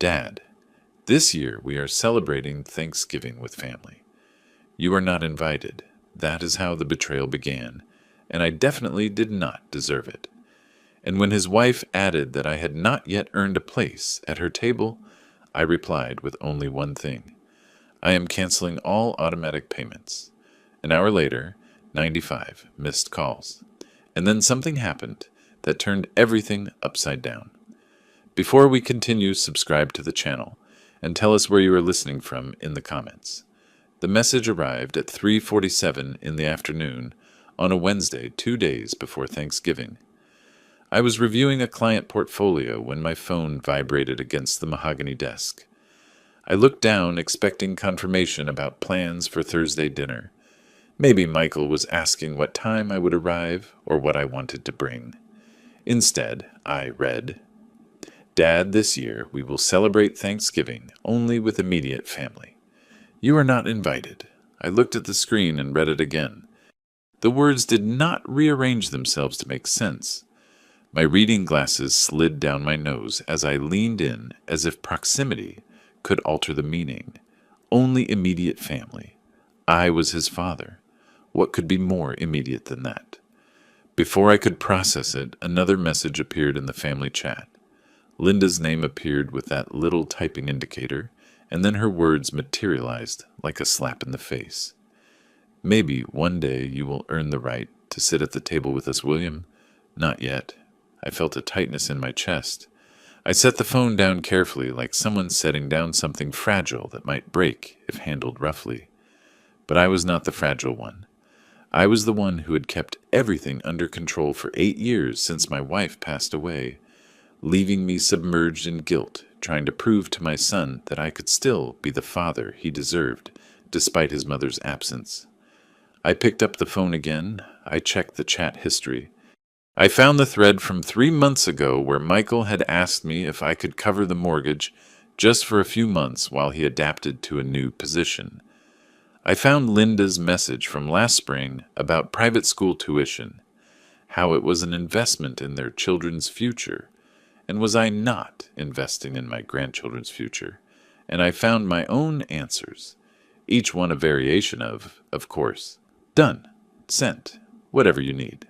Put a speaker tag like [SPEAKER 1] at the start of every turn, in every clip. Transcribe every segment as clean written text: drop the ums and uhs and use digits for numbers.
[SPEAKER 1] Dad, this year we are celebrating Thanksgiving with family. You are not invited. That is how the betrayal began, and I definitely did not deserve it. And when his wife added that I had not yet earned a place at her table, I replied with only one thing. I am canceling all automatic payments. An hour later, 95 missed calls. And then something happened that turned everything upside down. Before we continue, subscribe to the channel and tell us where you are listening from in the comments. The message arrived at 3:47 in the afternoon on a Wednesday, 2 days before Thanksgiving. I was reviewing a client portfolio when my phone vibrated against the mahogany desk. I looked down, expecting confirmation about plans for Thursday dinner. Maybe Michael was asking what time I would arrive or what I wanted to bring. Instead, I read, Dad, this year we will celebrate Thanksgiving only with immediate family. You are not invited. I looked at the screen and read it again. The words did not rearrange themselves to make sense. My reading glasses slid down my nose as I leaned in as if proximity could alter the meaning. Only immediate family. I was his father. What could be more immediate than that? Before I could process it, another message appeared in the family chat. Linda's name appeared with that little typing indicator, and then her words materialized like a slap in the face. Maybe one day you will earn the right to sit at the table with us, William. Not yet. I felt a tightness in my chest. I set the phone down carefully, like someone setting down something fragile that might break if handled roughly. But I was not the fragile one. I was the one who had kept everything under control for 8 years since my wife passed away, leaving me submerged in guilt, trying to prove to my son that I could still be the father he deserved, despite his mother's absence. I picked up the phone again. I checked the chat history. I found the thread from 3 months ago where Michael had asked me if I could cover the mortgage just for a few months while he adapted to a new position. I found Linda's message from last spring about private school tuition, how it was an investment in their children's future, and was I not investing in my grandchildren's future? And I found my own answers, each one a variation of course. Done. Sent. Whatever you need.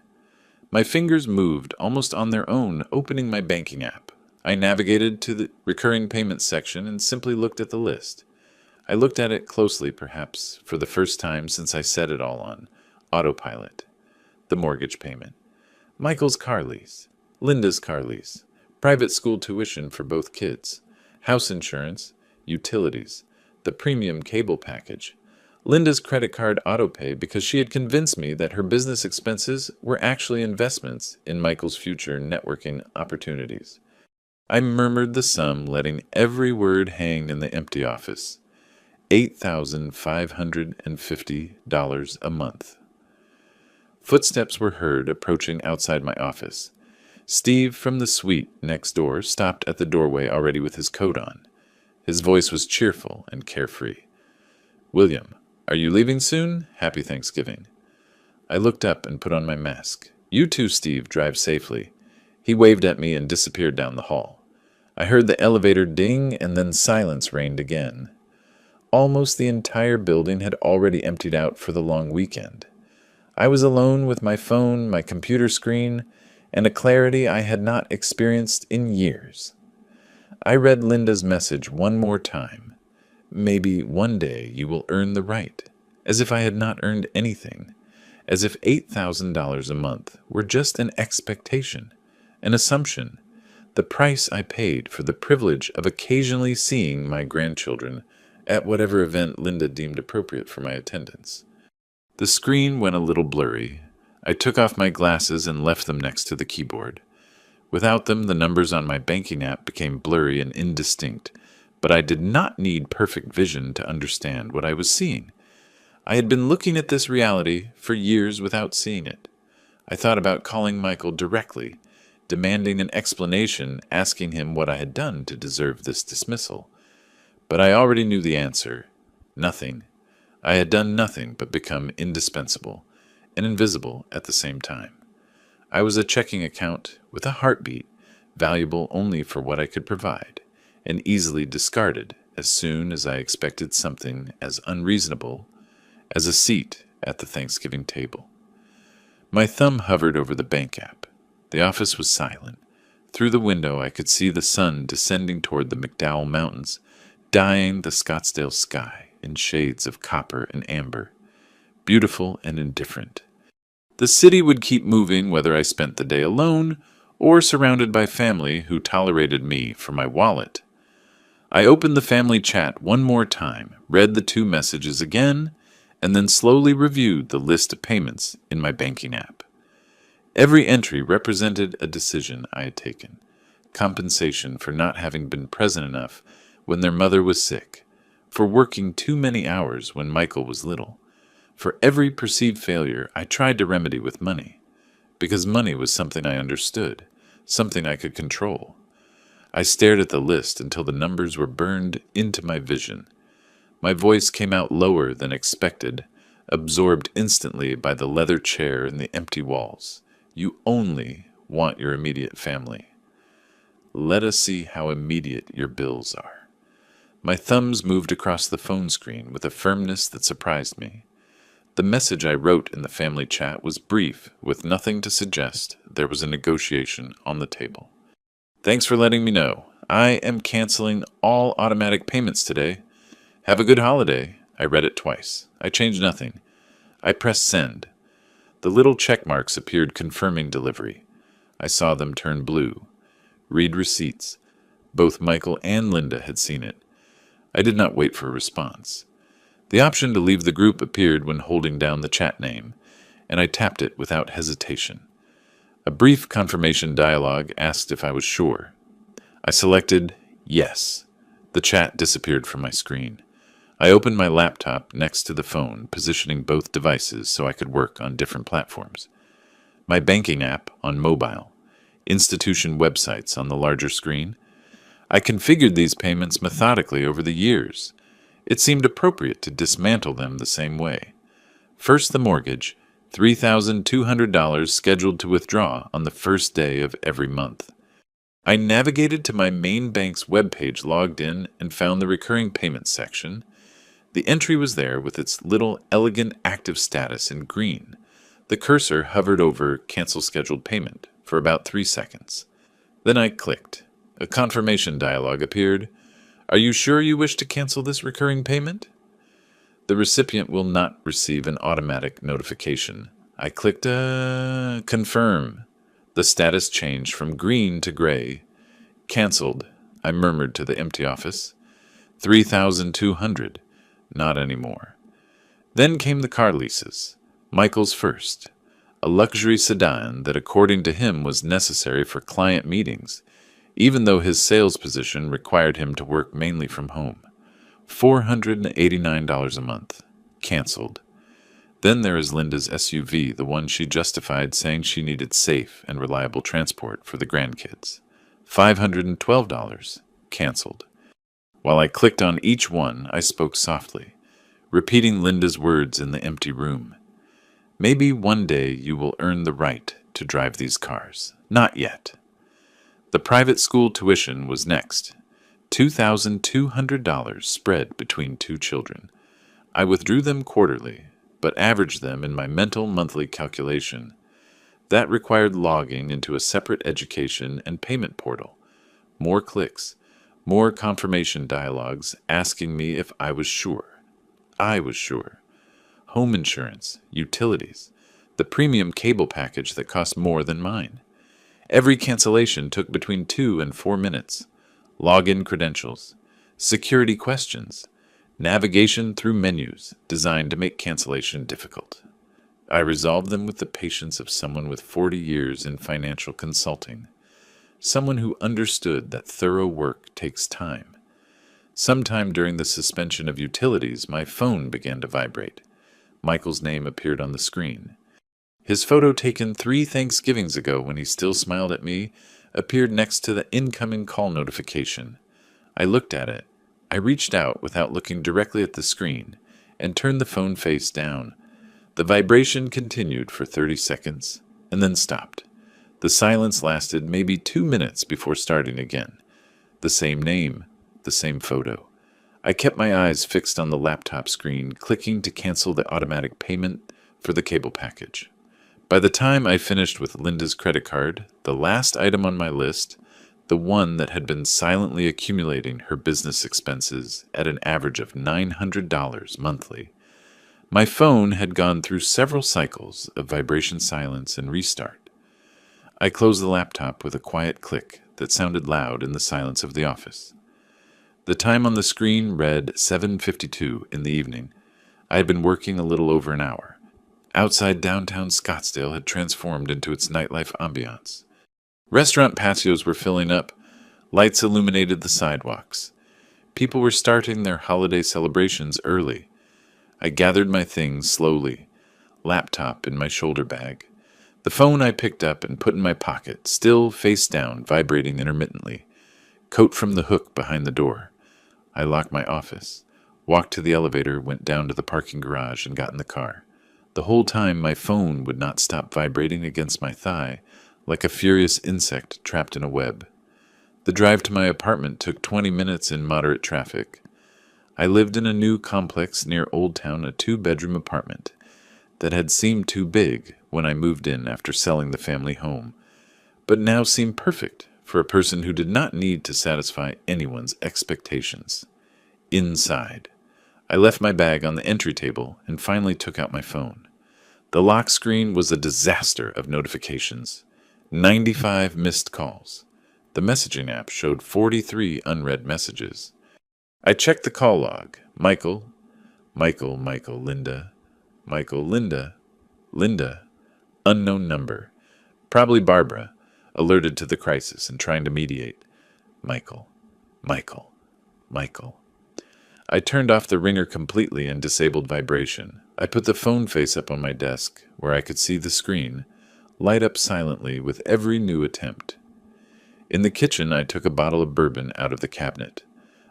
[SPEAKER 1] My fingers moved almost on their own, opening my banking app. I navigated to the recurring payments section and simply looked at the list. I looked at it closely, perhaps for the first time since I set it all on autopilot. The mortgage payment, Michael's car lease, Linda's car lease, private school tuition for both kids, house insurance, utilities, the premium cable package, Linda's credit card autopay because she had convinced me that her business expenses were actually investments in Michael's future networking opportunities. I murmured the sum, letting every word hang in the empty office. $8,550 a month. Footsteps were heard approaching outside my office. Steve from the suite next door stopped at the doorway already with his coat on. His voice was cheerful and carefree. William, are you leaving soon? Happy Thanksgiving. I looked up and put on my mask. You too, Steve. Drive safely. He waved at me and disappeared down the hall. I heard the elevator ding, and then silence reigned again. Almost the entire building had already emptied out for the long weekend. I was alone with my phone, my computer screen, and a clarity I had not experienced in years. I read Linda's message one more time. Maybe one day you will earn the right, as if I had not earned anything, as if $8,000 a month were just an expectation, an assumption, the price I paid for the privilege of occasionally seeing my grandchildren at whatever event Linda deemed appropriate for my attendance. The screen went a little blurry. I took off my glasses and left them next to the keyboard. Without them, the numbers on my banking app became blurry and indistinct, but I did not need perfect vision to understand what I was seeing. I had been looking at this reality for years without seeing it. I thought about calling Michael directly, demanding an explanation, asking him what I had done to deserve this dismissal. But I already knew the answer. Nothing. I had done nothing but become indispensable and invisible at the same time. I was a checking account with a heartbeat, valuable only for what I could provide, and easily discarded as soon as I expected something as unreasonable as a seat at the Thanksgiving table. My thumb hovered over the bank app. The office was silent. Through the window, I could see the sun descending toward the McDowell Mountains, dyeing the Scottsdale sky in shades of copper and amber, beautiful and indifferent. The city would keep moving whether I spent the day alone or surrounded by family who tolerated me for my wallet. I opened the family chat one more time, read the 2 messages again, and then slowly reviewed the list of payments in my banking app. Every entry represented a decision I had taken: compensation for not having been present enough when their mother was sick, for working too many hours when Michael was little. For every perceived failure, I tried to remedy with money, because money was something I understood, something I could control. I stared at the list until the numbers were burned into my vision. My voice came out lower than expected, absorbed instantly by the leather chair and the empty walls. You only want your immediate family. Let us see how immediate your bills are. My thumbs moved across the phone screen with a firmness that surprised me. The message I wrote in the family chat was brief, with nothing to suggest there was a negotiation on the table. Thanks for letting me know. I am canceling all automatic payments today. Have a good holiday. I read it twice. I changed nothing. I pressed send. The little check marks appeared confirming delivery. I saw them turn blue. Read receipts. Both Michael and Linda had seen it. I did not wait for a response. The option to leave the group appeared when holding down the chat name, and I tapped it without hesitation. A brief confirmation dialogue asked if I was sure. I selected yes. The chat disappeared from my screen. I opened my laptop next to the phone, positioning both devices so I could work on different platforms. My banking app on mobile, institution websites on the larger screen. I configured these payments methodically over the years. It seemed appropriate to dismantle them the same way. First, the mortgage, $3,200 scheduled to withdraw on the first day of every month. I navigated to my main bank's webpage, logged in, and found the recurring payments section. The entry was there with its little elegant active status in green. The cursor hovered over Cancel Scheduled Payment for about 3 seconds. Then I clicked. A confirmation dialog appeared. Are you sure you wish to cancel this recurring payment? The recipient will not receive an automatic notification. I clicked Confirm. The status changed from green to gray. Canceled, I murmured to the empty office. 3,200. Not anymore. Then came the car leases. Michael's first. A luxury sedan that, according to him, was necessary for client meetings, even though his sales position required him to work mainly from home. $489 a month. Canceled. Then there is Linda's SUV, the one she justified saying she needed safe and reliable transport for the grandkids. $512. Canceled. While I clicked on each one, I spoke softly, repeating Linda's words in the empty room. Maybe one day you will earn the right to drive these cars. Not yet. The private school tuition was next. $2,200 spread between 2 children. I withdrew them quarterly, but averaged them in my mental monthly calculation. That required logging into a separate education and payment portal. More clicks, more confirmation dialogues asking me if I was sure. I was sure. Home insurance, utilities, the premium cable package that cost more than mine. Every cancellation took between 2 and 4 minutes. Login credentials, security questions, navigation through menus designed to make cancellation difficult. I resolved them with the patience of someone with 40 years in financial consulting, someone who understood that thorough work takes time. Sometime during the suspension of utilities, my phone began to vibrate. Michael's name appeared on the screen. His photo, taken 3 Thanksgivings ago when he still smiled at me, appeared next to the incoming call notification. I looked at it. I reached out without looking directly at the screen and turned the phone face down. The vibration continued for 30 seconds and then stopped. The silence lasted maybe 2 minutes before starting again. The same name, the same photo. I kept my eyes fixed on the laptop screen, clicking to cancel the automatic payment for the cable package. By the time I finished with Linda's credit card, the last item on my list, the one that had been silently accumulating her business expenses at an average of $900 monthly, my phone had gone through several cycles of vibration silence and restart. I closed the laptop with a quiet click that sounded loud in the silence of the office. The time on the screen read 7:52 in the evening. I had been working a little over an hour. Outside downtown Scottsdale had transformed into its nightlife ambiance. Restaurant patios were filling up. Lights illuminated the sidewalks. People were starting their holiday celebrations early. I gathered my things slowly, laptop in my shoulder bag. The phone I picked up and put in my pocket, still face down, vibrating intermittently. Coat from the hook behind the door. I locked my office, walked to the elevator, went down to the parking garage, and got in the car. The whole time my phone would not stop vibrating against my thigh, like a furious insect trapped in a web. The drive to my apartment took 20 minutes in moderate traffic. I lived in a new complex near Old Town, a 2-bedroom apartment that had seemed too big when I moved in after selling the family home, but now seemed perfect for a person who did not need to satisfy anyone's expectations. Inside, I left my bag on the entry table and finally took out my phone. The lock screen was a disaster of notifications. 95 missed calls. The messaging app showed 43 unread messages. I checked the call log. Michael, Linda, Linda, unknown number. Probably Barbara, alerted to the crisis and trying to mediate. Michael. I turned off the ringer completely and disabled vibration. I put the phone face up on my desk, where I could see the screen, light up silently with every new attempt. In the kitchen, I took a bottle of bourbon out of the cabinet,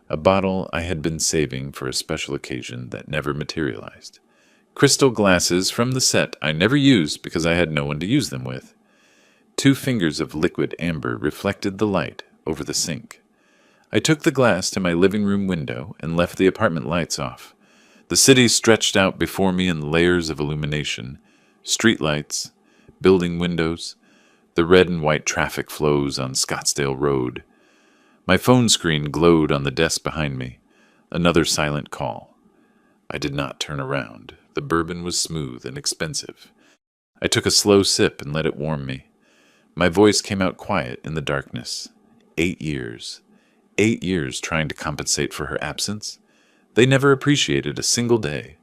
[SPEAKER 1] a bottle I had been saving for a special occasion that never materialized. Crystal glasses from the set I never used because I had no one to use them with. 2 fingers of liquid amber reflected the light over the sink. I took the glass to my living room window and left the apartment lights off. The city stretched out before me in layers of illumination, street lights, building windows, the red and white traffic flows on Scottsdale Road. My phone screen glowed on the desk behind me. Another silent call. I did not turn around. The bourbon was smooth and expensive. I took a slow sip and let it warm me. My voice came out quiet in the darkness. 8 years. 8 years trying to compensate for her absence. They never appreciated a single day.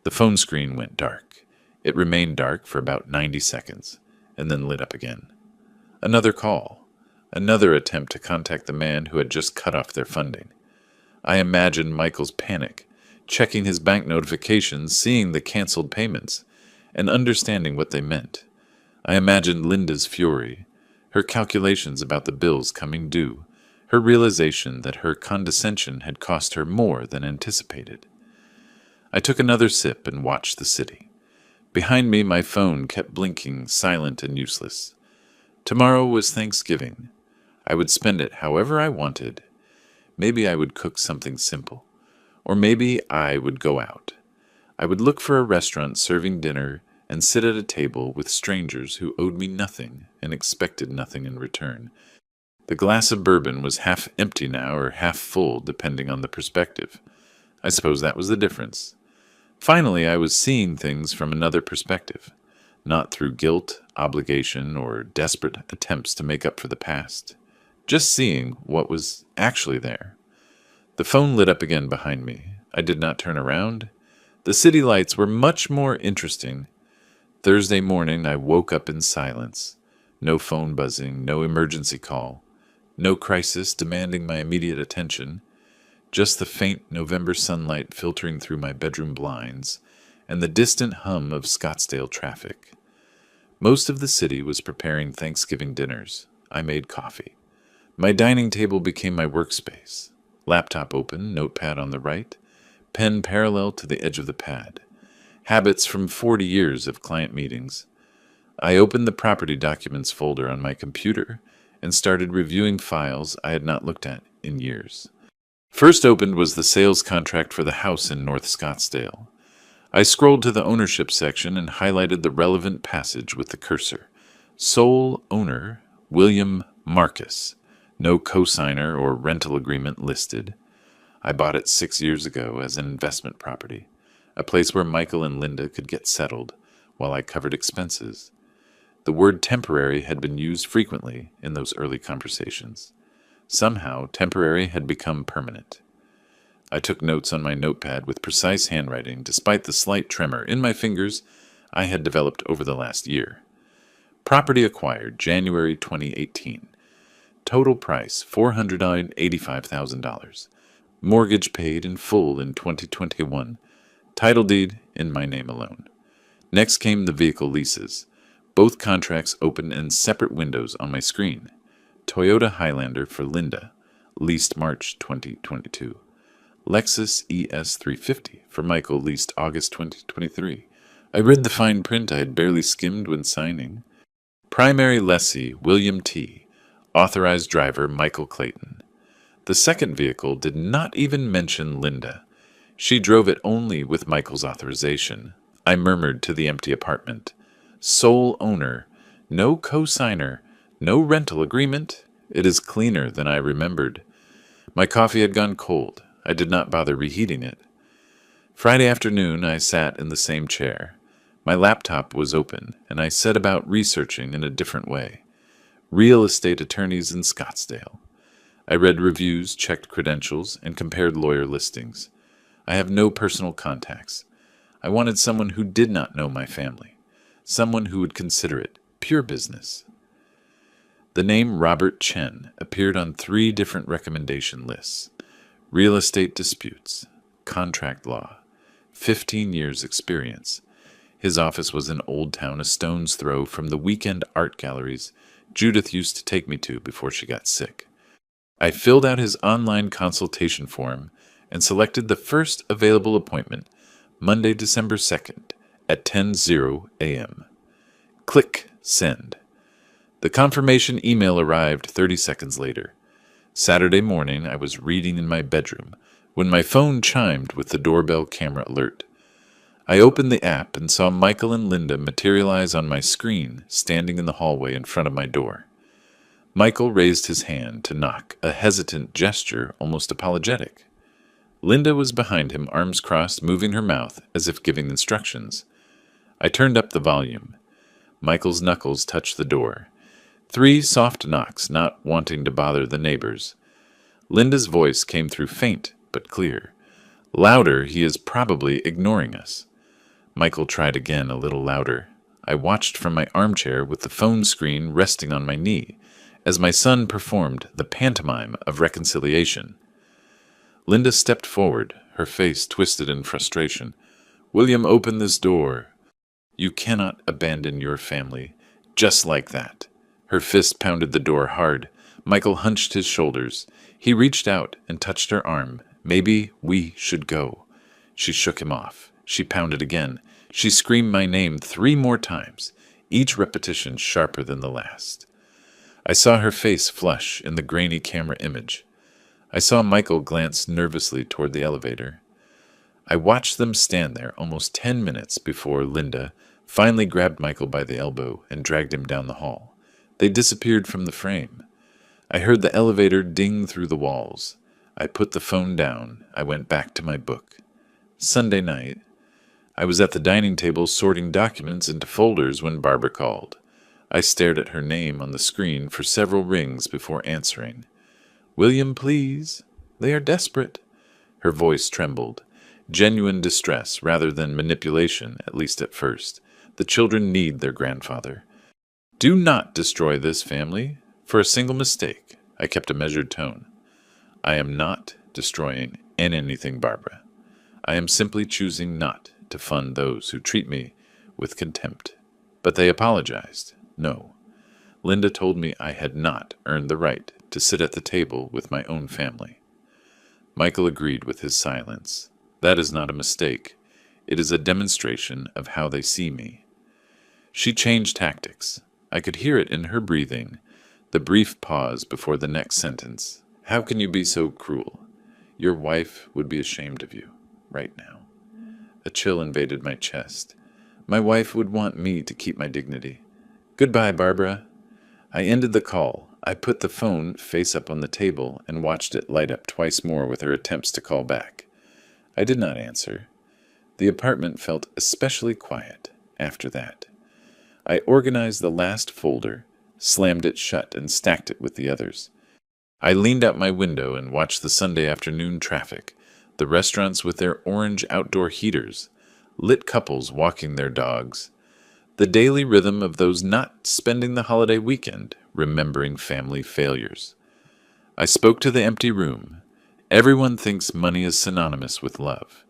[SPEAKER 1] The phone screen went dark. It remained dark for about 90 seconds, and then lit up again. Another call. Another attempt to contact the man who had just cut off their funding. I imagined Michael's panic, checking his bank notifications, seeing the canceled payments, and understanding what they meant. I imagined Linda's fury, her calculations about the bills coming due, her realization that her condescension had cost her more than anticipated. I took another sip and watched the city. Behind me, my phone kept blinking, silent and useless. Tomorrow was Thanksgiving. I would spend it however I wanted. Maybe I would cook something simple. Or maybe I would go out. I would look for a restaurant serving dinner and sit at a table with strangers who owed me nothing and expected nothing in return. The glass of bourbon was half empty now or half full, depending on the perspective. I suppose that was the difference. Finally, I was seeing things from another perspective, not through guilt, obligation, or desperate attempts to make up for the past. Just seeing what was actually there. The phone lit up again behind me. I did not turn around. The city lights were much more interesting. Thursday morning, I woke up in silence. No phone buzzing, no emergency call, no crisis demanding my immediate attention, just the faint November sunlight filtering through my bedroom blinds and the distant hum of Scottsdale traffic. Most of the city was preparing Thanksgiving dinners. I made coffee. My dining table became my workspace. Laptop open, notepad on the right, pen parallel to the edge of the pad. Habits from 40 years of client meetings. I opened the property documents folder on my computer and started reviewing files I had not looked at in years. First opened was the sales contract for the house in North Scottsdale. I scrolled to the ownership section and highlighted the relevant passage with the cursor. Sole owner, William Marcus. No cosigner or rental agreement listed. I bought it 6 years ago as an investment property, a place where Michael and Linda could get settled while I covered expenses. The word temporary had been used frequently in those early conversations. Somehow, temporary had become permanent. I took notes on my notepad with precise handwriting, despite the slight tremor in my fingers I had developed over the last year. Property acquired January 2018. Total price $485,000. Mortgage paid in full in 2021. Title deed in my name alone. Next came the vehicle leases. Both contracts open in separate windows on my screen. Toyota Highlander for Linda, leased March 2022. Lexus ES350 for Michael, leased August 2023. I read the fine print I had barely skimmed when signing. Primary lessee William T. Authorized driver Michael Clayton. The second vehicle did not even mention Linda. She drove it only with Michael's authorization. I murmured to the empty apartment. Sole owner, no cosigner, no rental agreement. It is cleaner than I remembered. My coffee had gone cold. I did not bother reheating it. Friday afternoon, I sat in the same chair. My laptop was open, and I set about researching in a different way. Real estate attorneys in Scottsdale. I read reviews, checked credentials, and compared lawyer listings. I have no personal contacts. I wanted someone who did not know my family, someone who would consider it pure business. The name Robert Chen appeared on 3 different recommendation lists. Real estate disputes, contract law, 15 years experience. His office was in Old Town, a stone's throw from the weekend art galleries Judith used to take me to before she got sick. I filled out his online consultation form and selected the first available appointment, Monday, December 2nd, at 10:00 a.m. Click Send. The confirmation email arrived 30 seconds later. Saturday morning, I was reading in my bedroom when my phone chimed with the doorbell camera alert. I opened the app and saw Michael and Linda materialize on my screen, standing in the hallway in front of my door. Michael raised his hand to knock, a hesitant gesture, almost apologetic. Linda was behind him, arms crossed, moving her mouth as if giving instructions. I turned up the volume. Michael's knuckles touched the door. 3 soft knocks, not wanting to bother the neighbors. Linda's voice came through faint but clear. Louder, he is probably ignoring us. Michael tried again, a little louder. I watched from my armchair with the phone screen resting on my knee as my son performed the pantomime of reconciliation. Linda stepped forward, her face twisted in frustration. William, open this door. You cannot abandon your family just like that. Her fist pounded the door hard. Michael hunched his shoulders. He reached out and touched her arm. Maybe we should go. She shook him off. She pounded again. She screamed my name 3 more times, each repetition sharper than the last. I saw her face flush in the grainy camera image. I saw Michael glance nervously toward the elevator. I watched them stand there almost 10 minutes before Linda finally grabbed Michael by the elbow and dragged him down the hall. They disappeared from the frame. I heard the elevator ding through the walls. I put the phone down. I went back to my book. Sunday night. I was at the dining table sorting documents into folders when Barbara called. I stared at her name on the screen for several rings before answering. William, please. They are desperate. Her voice trembled. Genuine distress rather than manipulation, at least at first. The children need their grandfather. Do not destroy this family for a single mistake. I kept a measured tone. I am not destroying anything, Barbara. I am simply choosing not to fund those who treat me with contempt. But they apologized. No. Linda told me I had not earned the right to sit at the table with my own family. Michael agreed with his silence. That is not a mistake. It is a demonstration of how they see me. She changed tactics. I could hear it in her breathing, the brief pause before the next sentence. How can you be so cruel? Your wife would be ashamed of you, right now. A chill invaded my chest. My wife would want me to keep my dignity. Goodbye, Barbara. I ended the call. I put the phone face up on the table and watched it light up twice more with her attempts to call back. I did not answer. The apartment felt especially quiet after that. I organized the last folder, slammed it shut, and stacked it with the others. I leaned out my window and watched the Sunday afternoon traffic, the restaurants with their orange outdoor heaters, lit couples walking their dogs, the daily rhythm of those not spending the holiday weekend remembering family failures. I spoke to the empty room. Everyone thinks money is synonymous with love.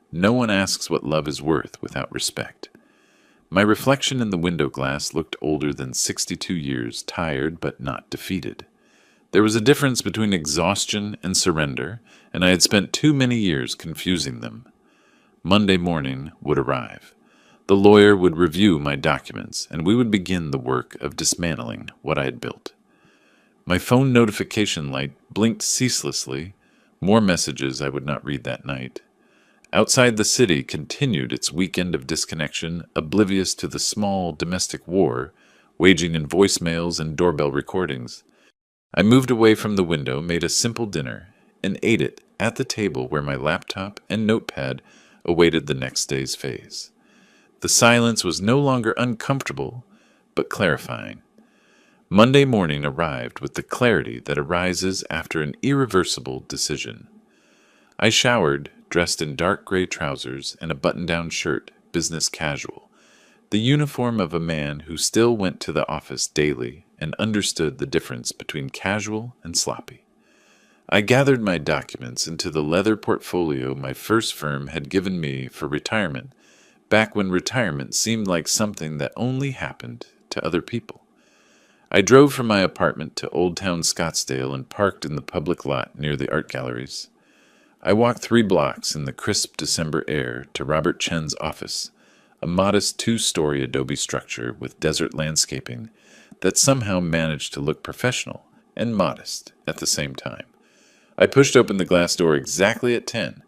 [SPEAKER 1] No one asks what love is worth without respect. My reflection in the window glass looked older than 62 years, tired but not defeated. There was a difference between exhaustion and surrender, and I had spent too many years confusing them. Monday morning would arrive. The lawyer would review my documents, and we would begin the work of dismantling what I had built. My phone notification light blinked ceaselessly, more messages I would not read that night. Outside the city continued its weekend of disconnection, oblivious to the small domestic war, waging in voicemails and doorbell recordings. I moved away from the window, made a simple dinner, and ate it at the table where my laptop and notepad awaited the next day's phase. The silence was no longer uncomfortable, but clarifying. Monday morning arrived with the clarity that arises after an irreversible decision. I showered, dressed in dark gray trousers and a button-down shirt, business casual, the uniform of a man who still went to the office daily and understood the difference between casual and sloppy. I gathered my documents into the leather portfolio my first firm had given me for retirement, back when retirement seemed like something that only happened to other people. I drove from my apartment to Old Town Scottsdale and parked in the public lot near the art galleries. I walked 3 blocks in the crisp December air to Robert Chen's office, a modest 2-story adobe structure with desert landscaping that somehow managed to look professional and modest at the same time. I pushed open the glass door exactly at 10.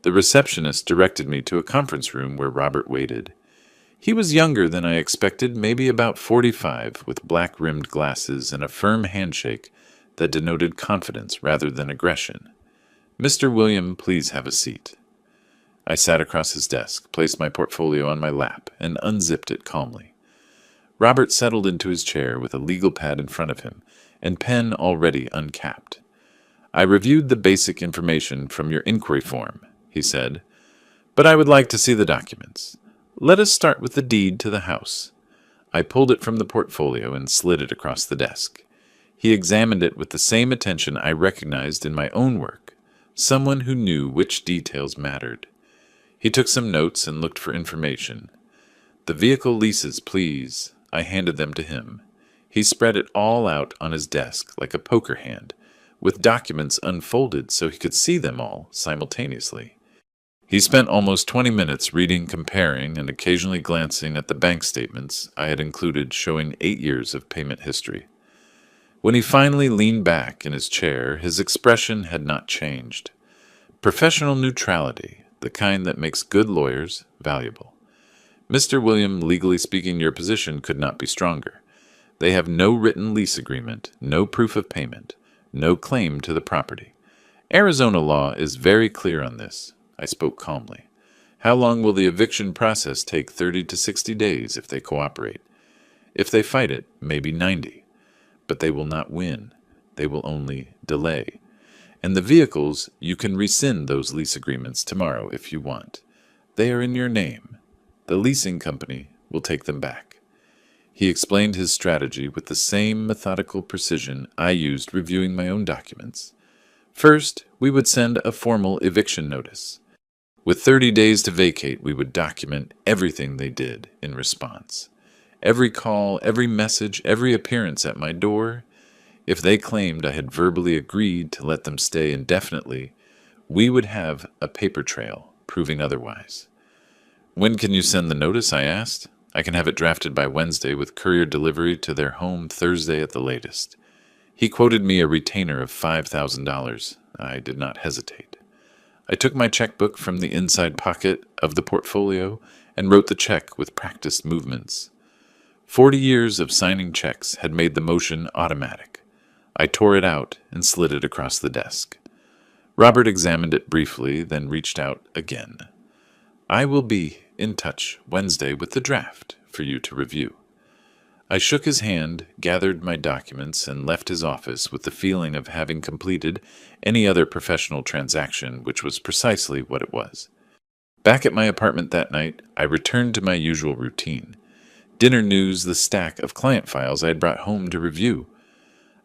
[SPEAKER 1] The receptionist directed me to a conference room where Robert waited. He was younger than I expected, maybe about 45, with black-rimmed glasses and a firm handshake that denoted confidence rather than aggression. "Mr. William, please have a seat." I sat across his desk, placed my portfolio on my lap, and unzipped it calmly. Robert settled into his chair with a legal pad in front of him and pen already uncapped. "I reviewed the basic information from your inquiry form," he said, "but I would like to see the documents. Let us start with the deed to the house." I pulled it from the portfolio and slid it across the desk. He examined it with the same attention I recognized in my own work, someone who knew which details mattered. He took some notes and looked for information. "The vehicle leases, please." I handed them to him. He spread it all out on his desk like a poker hand, with documents unfolded so he could see them all simultaneously. He spent almost 20 minutes reading, comparing, and occasionally glancing at the bank statements I had included showing 8 years of payment history. When he finally leaned back in his chair, his expression had not changed. Professional neutrality, the kind that makes good lawyers valuable. "Mr. William, legally speaking, your position could not be stronger. They have no written lease agreement, no proof of payment, no claim to the property. Arizona law is very clear on this." I spoke calmly. "How long will the eviction process take? 30 to 60 days if they cooperate. If they fight it, maybe 90. But they will not win. They will only delay. And the vehicles, you can rescind those lease agreements tomorrow if you want. They are in your name. The leasing company will take them back." He explained his strategy with the same methodical precision I used reviewing my own documents. First, we would send a formal eviction notice. With 30 days to vacate, we would document everything they did in response. Every call, every message, every appearance at my door. If they claimed I had verbally agreed to let them stay indefinitely, we would have a paper trail proving otherwise. "When can you send the notice?" I asked. "I can have it drafted by Wednesday with courier delivery to their home Thursday at the latest." He quoted me a retainer of $5,000. I did not hesitate. I took my checkbook from the inside pocket of the portfolio and wrote the check with practiced movements. 40 years of signing checks had made the motion automatic. I tore it out and slid it across the desk. Robert examined it briefly, then reached out again. "I will be in touch Wednesday with the draft for you to review." I shook his hand, gathered my documents, and left his office with the feeling of having completed any other professional transaction, which was precisely what it was. Back at my apartment that night, I returned to my usual routine. Dinner news the stack of client files I had brought home to review.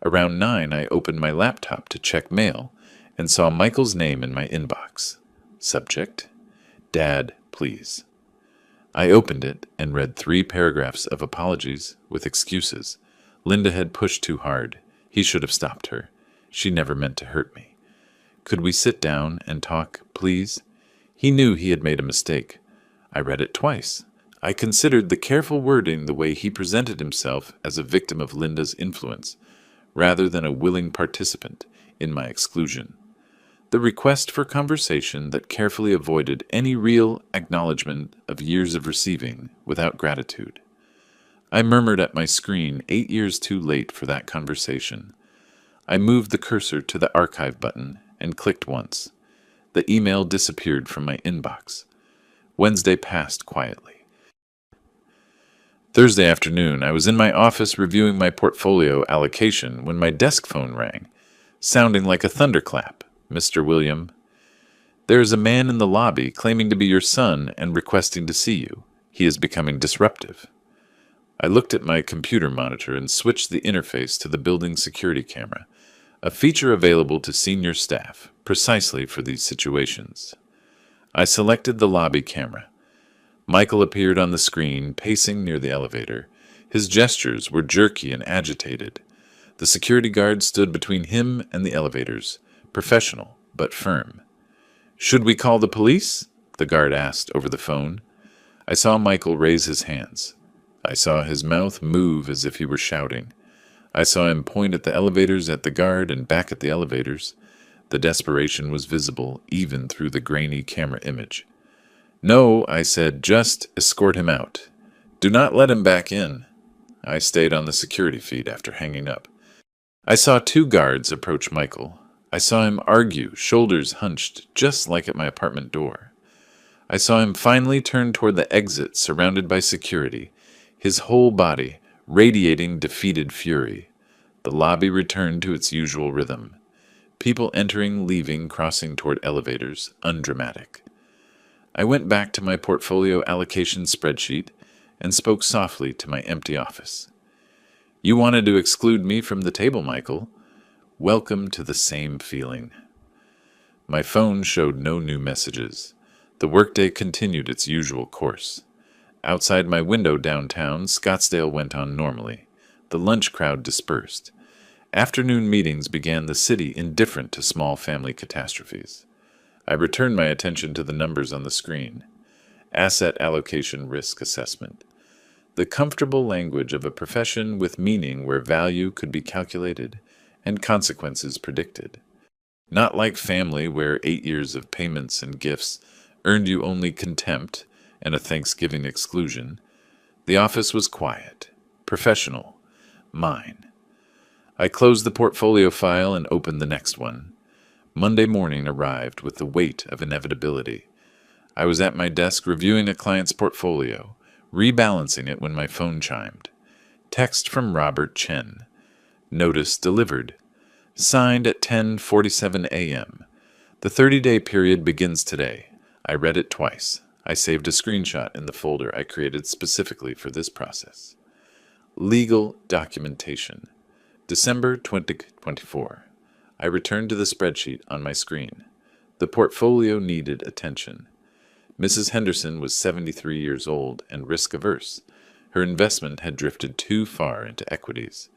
[SPEAKER 1] Around 9, I opened my laptop to check mail and saw Michael's name in my inbox. Subject: Dad, please. I opened it and read 3 paragraphs of apologies with excuses. Linda had pushed too hard. He should have stopped her. She never meant to hurt me. Could we sit down and talk, please? He knew he had made a mistake. I read it twice. I considered the careful wording the way he presented himself as a victim of Linda's influence, rather than a willing participant in my exclusion. The request for conversation that carefully avoided any real acknowledgement of years of receiving without gratitude. I murmured at my screen 8 years too late for that conversation. I moved the cursor to the archive button and clicked once. The email disappeared from my inbox. Wednesday passed quietly. Thursday afternoon, I was in my office reviewing my portfolio allocation when my desk phone rang, sounding like a thunderclap. "Mr. William, there is a man in the lobby claiming to be your son and requesting to see you. He is becoming disruptive." I looked at my computer monitor and switched the interface to the building security camera, a feature available to senior staff precisely for these situations. I selected the lobby camera. Michael appeared on the screen, pacing near the elevator. His gestures were jerky and agitated. The security guard stood between him and the elevators, professional but firm. "Should we call the police?" the guard asked over the phone. I saw Michael raise his hands. I saw his mouth move as if he were shouting. I saw him point at the elevators, at the guard, and back at the elevators. The desperation was visible even through the grainy camera image. "No," I said, "just escort him out. Do not let him back in." I stayed on the security feed after hanging up. I saw 2 guards approach Michael. I saw him argue, shoulders hunched, just like at my apartment door. I saw him finally turn toward the exit, surrounded by security, his whole body radiating defeated fury. The lobby returned to its usual rhythm. People entering, leaving, crossing toward elevators, undramatic. I went back to my portfolio allocation spreadsheet and spoke softly to my empty office. "You wanted to exclude me from the table, Michael. Welcome to the same feeling." My phone showed no new messages. The workday continued its usual course. Outside my window downtown, Scottsdale went on normally. The lunch crowd dispersed. Afternoon meetings began the city indifferent to small family catastrophes. I returned my attention to the numbers on the screen. Asset allocation risk assessment. The comfortable language of a profession with meaning where value could be calculated and consequences predicted. Not like family where 8 years of payments and gifts earned you only contempt and a Thanksgiving exclusion. The office was quiet, professional, mine. I closed the portfolio file and opened the next one. Monday morning arrived with the weight of inevitability. I was at my desk reviewing a client's portfolio, rebalancing it when my phone chimed. Text from Robert Chen. Notice delivered. Signed at 10:47 a.m. The 30-day period begins today. I read it twice. I saved a screenshot in the folder I created specifically for this process. Legal documentation. December 2024. I returned to the spreadsheet on my screen. The portfolio needed attention. Mrs. Henderson was 73 years old and risk-averse. Her investment had drifted too far into equities.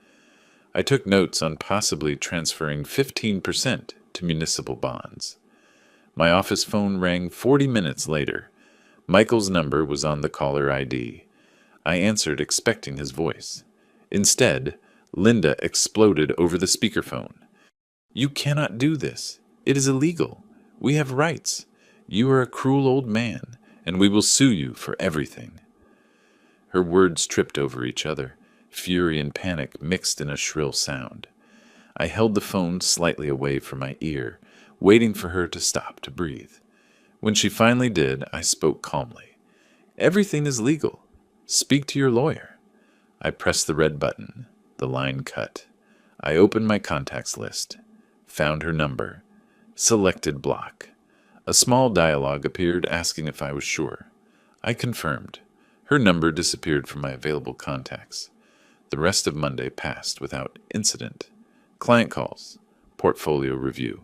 [SPEAKER 1] I took notes on possibly transferring 15% to municipal bonds. My office phone rang 40 minutes later. Michael's number was on the caller ID. I answered expecting his voice. Instead, Linda exploded over the speakerphone. "You cannot do this. It is illegal. We have rights. You are a cruel old man, and we will sue you for everything." Her words tripped over each other, fury and panic mixed in a shrill sound. I held the phone slightly away from my ear, waiting for her to stop to breathe. When she finally did, I spoke calmly. "Everything is legal. Speak to your lawyer." I pressed the red button. The line cut. I opened my contacts list, found her number, selected block. A small dialogue appeared asking if I was sure. I confirmed. Her number disappeared from my available contacts. The rest of Monday passed without incident. Client calls, portfolio review,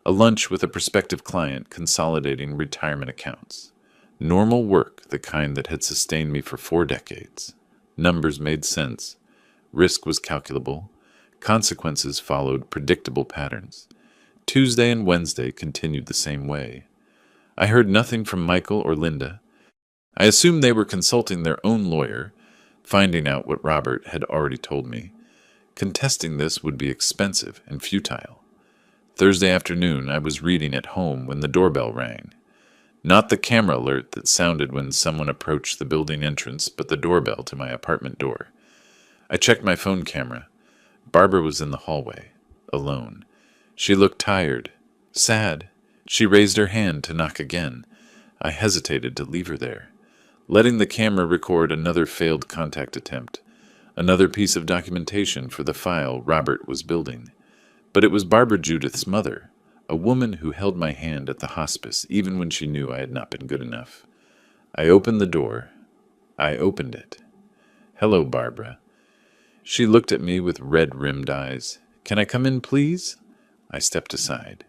[SPEAKER 1] a lunch with a prospective client consolidating retirement accounts. Normal work, the kind that had sustained me for 4 decades. Numbers made sense. Risk was calculable. Consequences followed predictable patterns. Tuesday and Wednesday continued the same way. I heard nothing from Michael or Linda. I assumed they were consulting their own lawyer, finding out what Robert had already told me. Contesting this would be expensive and futile. Thursday afternoon, I was reading at home when the doorbell rang. Not the camera alert that sounded when someone approached the building entrance, but the doorbell to my apartment door. I checked my phone camera. Barbara was in the hallway, alone. She looked tired, sad. She raised her hand to knock again. I hesitated to leave her there, letting the camera record another failed contact attempt, another piece of documentation for the file Robert was building. But it was Barbara Judith's mother, a woman who held my hand at the hospice even when she knew I had not been good enough. I opened the door. I opened it. "Hello, Barbara." She looked at me with red-rimmed eyes. "Can I come in, please?" I stepped aside.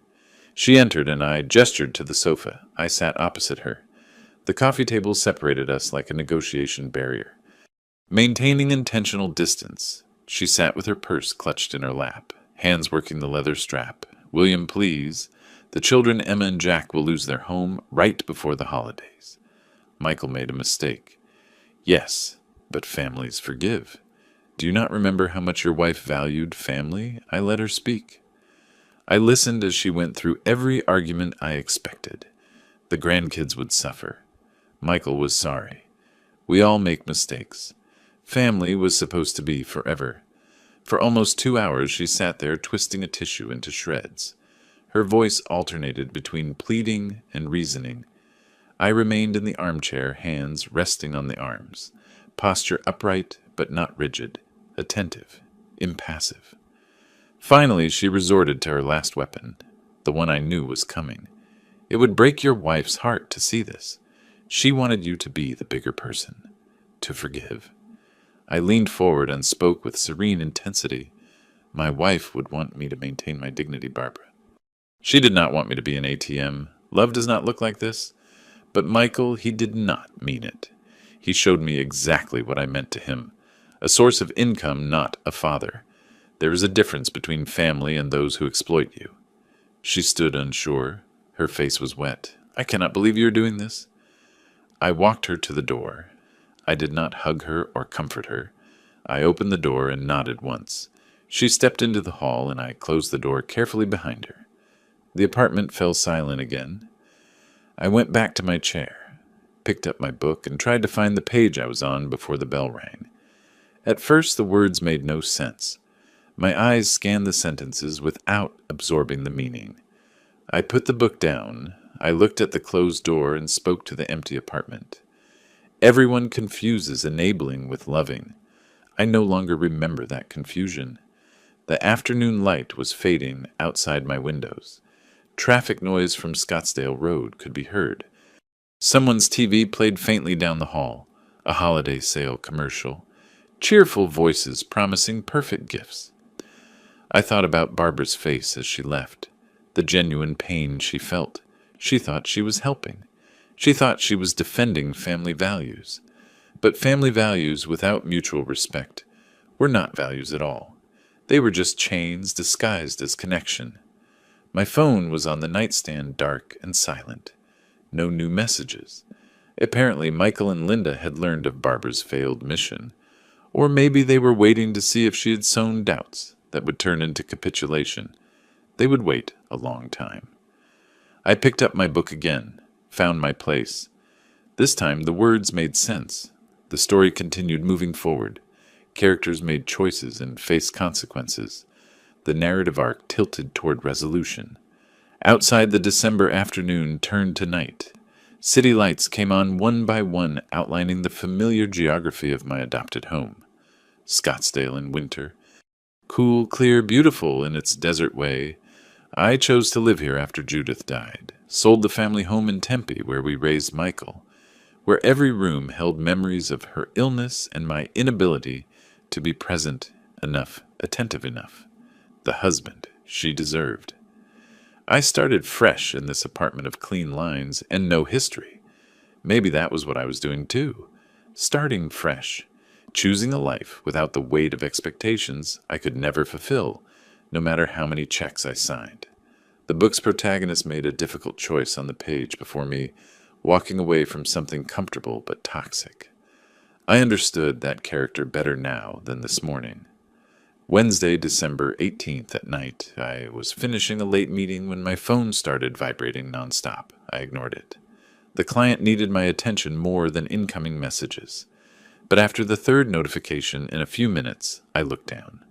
[SPEAKER 1] She entered, and I gestured to the sofa. I sat opposite her. The coffee table separated us like a negotiation barrier. Maintaining intentional distance, she sat with her purse clutched in her lap, hands working the leather strap. "William, please. The children Emma and Jack will lose their home right before the holidays." Michael made a mistake. "Yes, but families forgive. Do you not remember how much your wife valued family?" I let her speak. I listened as she went through every argument I expected. The grandkids would suffer. Michael was sorry. We all make mistakes. Family was supposed to be forever. For almost 2 hours she sat there twisting a tissue into shreds. Her voice alternated between pleading and reasoning. I remained in the armchair, hands resting on the arms, posture upright but not rigid, attentive, impassive. Finally, she resorted to her last weapon, the one I knew was coming. It would break your wife's heart to see this. She wanted you to be the bigger person, to forgive. I leaned forward and spoke with serene intensity. "My wife would want me to maintain my dignity, Barbara. She did not want me to be an ATM. Love does not look like this." But Michael, he did not mean it. He showed me exactly what I meant to him. A source of income, not a father. There is a difference between family and those who exploit you. She stood unsure. Her face was wet. "I cannot believe you are doing this." I walked her to the door. I did not hug her or comfort her. I opened the door and nodded once. She stepped into the hall, and I closed the door carefully behind her. The apartment fell silent again. I went back to my chair, picked up my book, and tried to find the page I was on before the bell rang. At first the words made no sense. My eyes scanned the sentences without absorbing the meaning. I put the book down. I looked at the closed door and spoke to the empty apartment. Everyone confuses enabling with loving. I no longer remember that confusion. The afternoon light was fading outside my windows. Traffic noise from Scottsdale Road could be heard. Someone's TV played faintly down the hall, a holiday sale commercial. Cheerful voices promising perfect gifts. I thought about Barbara's face as she left, the genuine pain she felt. She thought she was helping. She thought she was defending family values. But family values without mutual respect were not values at all. They were just chains disguised as connection. My phone was on the nightstand, dark and silent. No new messages. Apparently, Michael and Linda had learned of Barbara's failed mission. Or maybe they were waiting to see if she had sown doubts that would turn into capitulation. They would wait a long time. I picked up my book again, found my place. This time the words made sense. The story continued moving forward. Characters made choices and faced consequences. The narrative arc tilted toward resolution. Outside, the December afternoon turned to night. City lights came on one by one, outlining the familiar geography of my adopted home. Scottsdale in winter. Cool, clear, beautiful in its desert way. I chose to live here after Judith died. Sold the family home in Tempe where we raised Michael, where every room held memories of her illness and my inability to be present enough, attentive enough. The husband she deserved. I started fresh in this apartment of clean lines and no history. Maybe that was what I was doing too. Starting fresh. Choosing a life without the weight of expectations I could never fulfill, no matter how many checks I signed. The book's protagonist made a difficult choice on the page before me, walking away from something comfortable but toxic. I understood that character better now than this morning. Wednesday, December 18th at night, I was finishing a late meeting when my phone started vibrating nonstop. I ignored it. The client needed my attention more than incoming messages. But after the third notification in a few minutes, I looked down.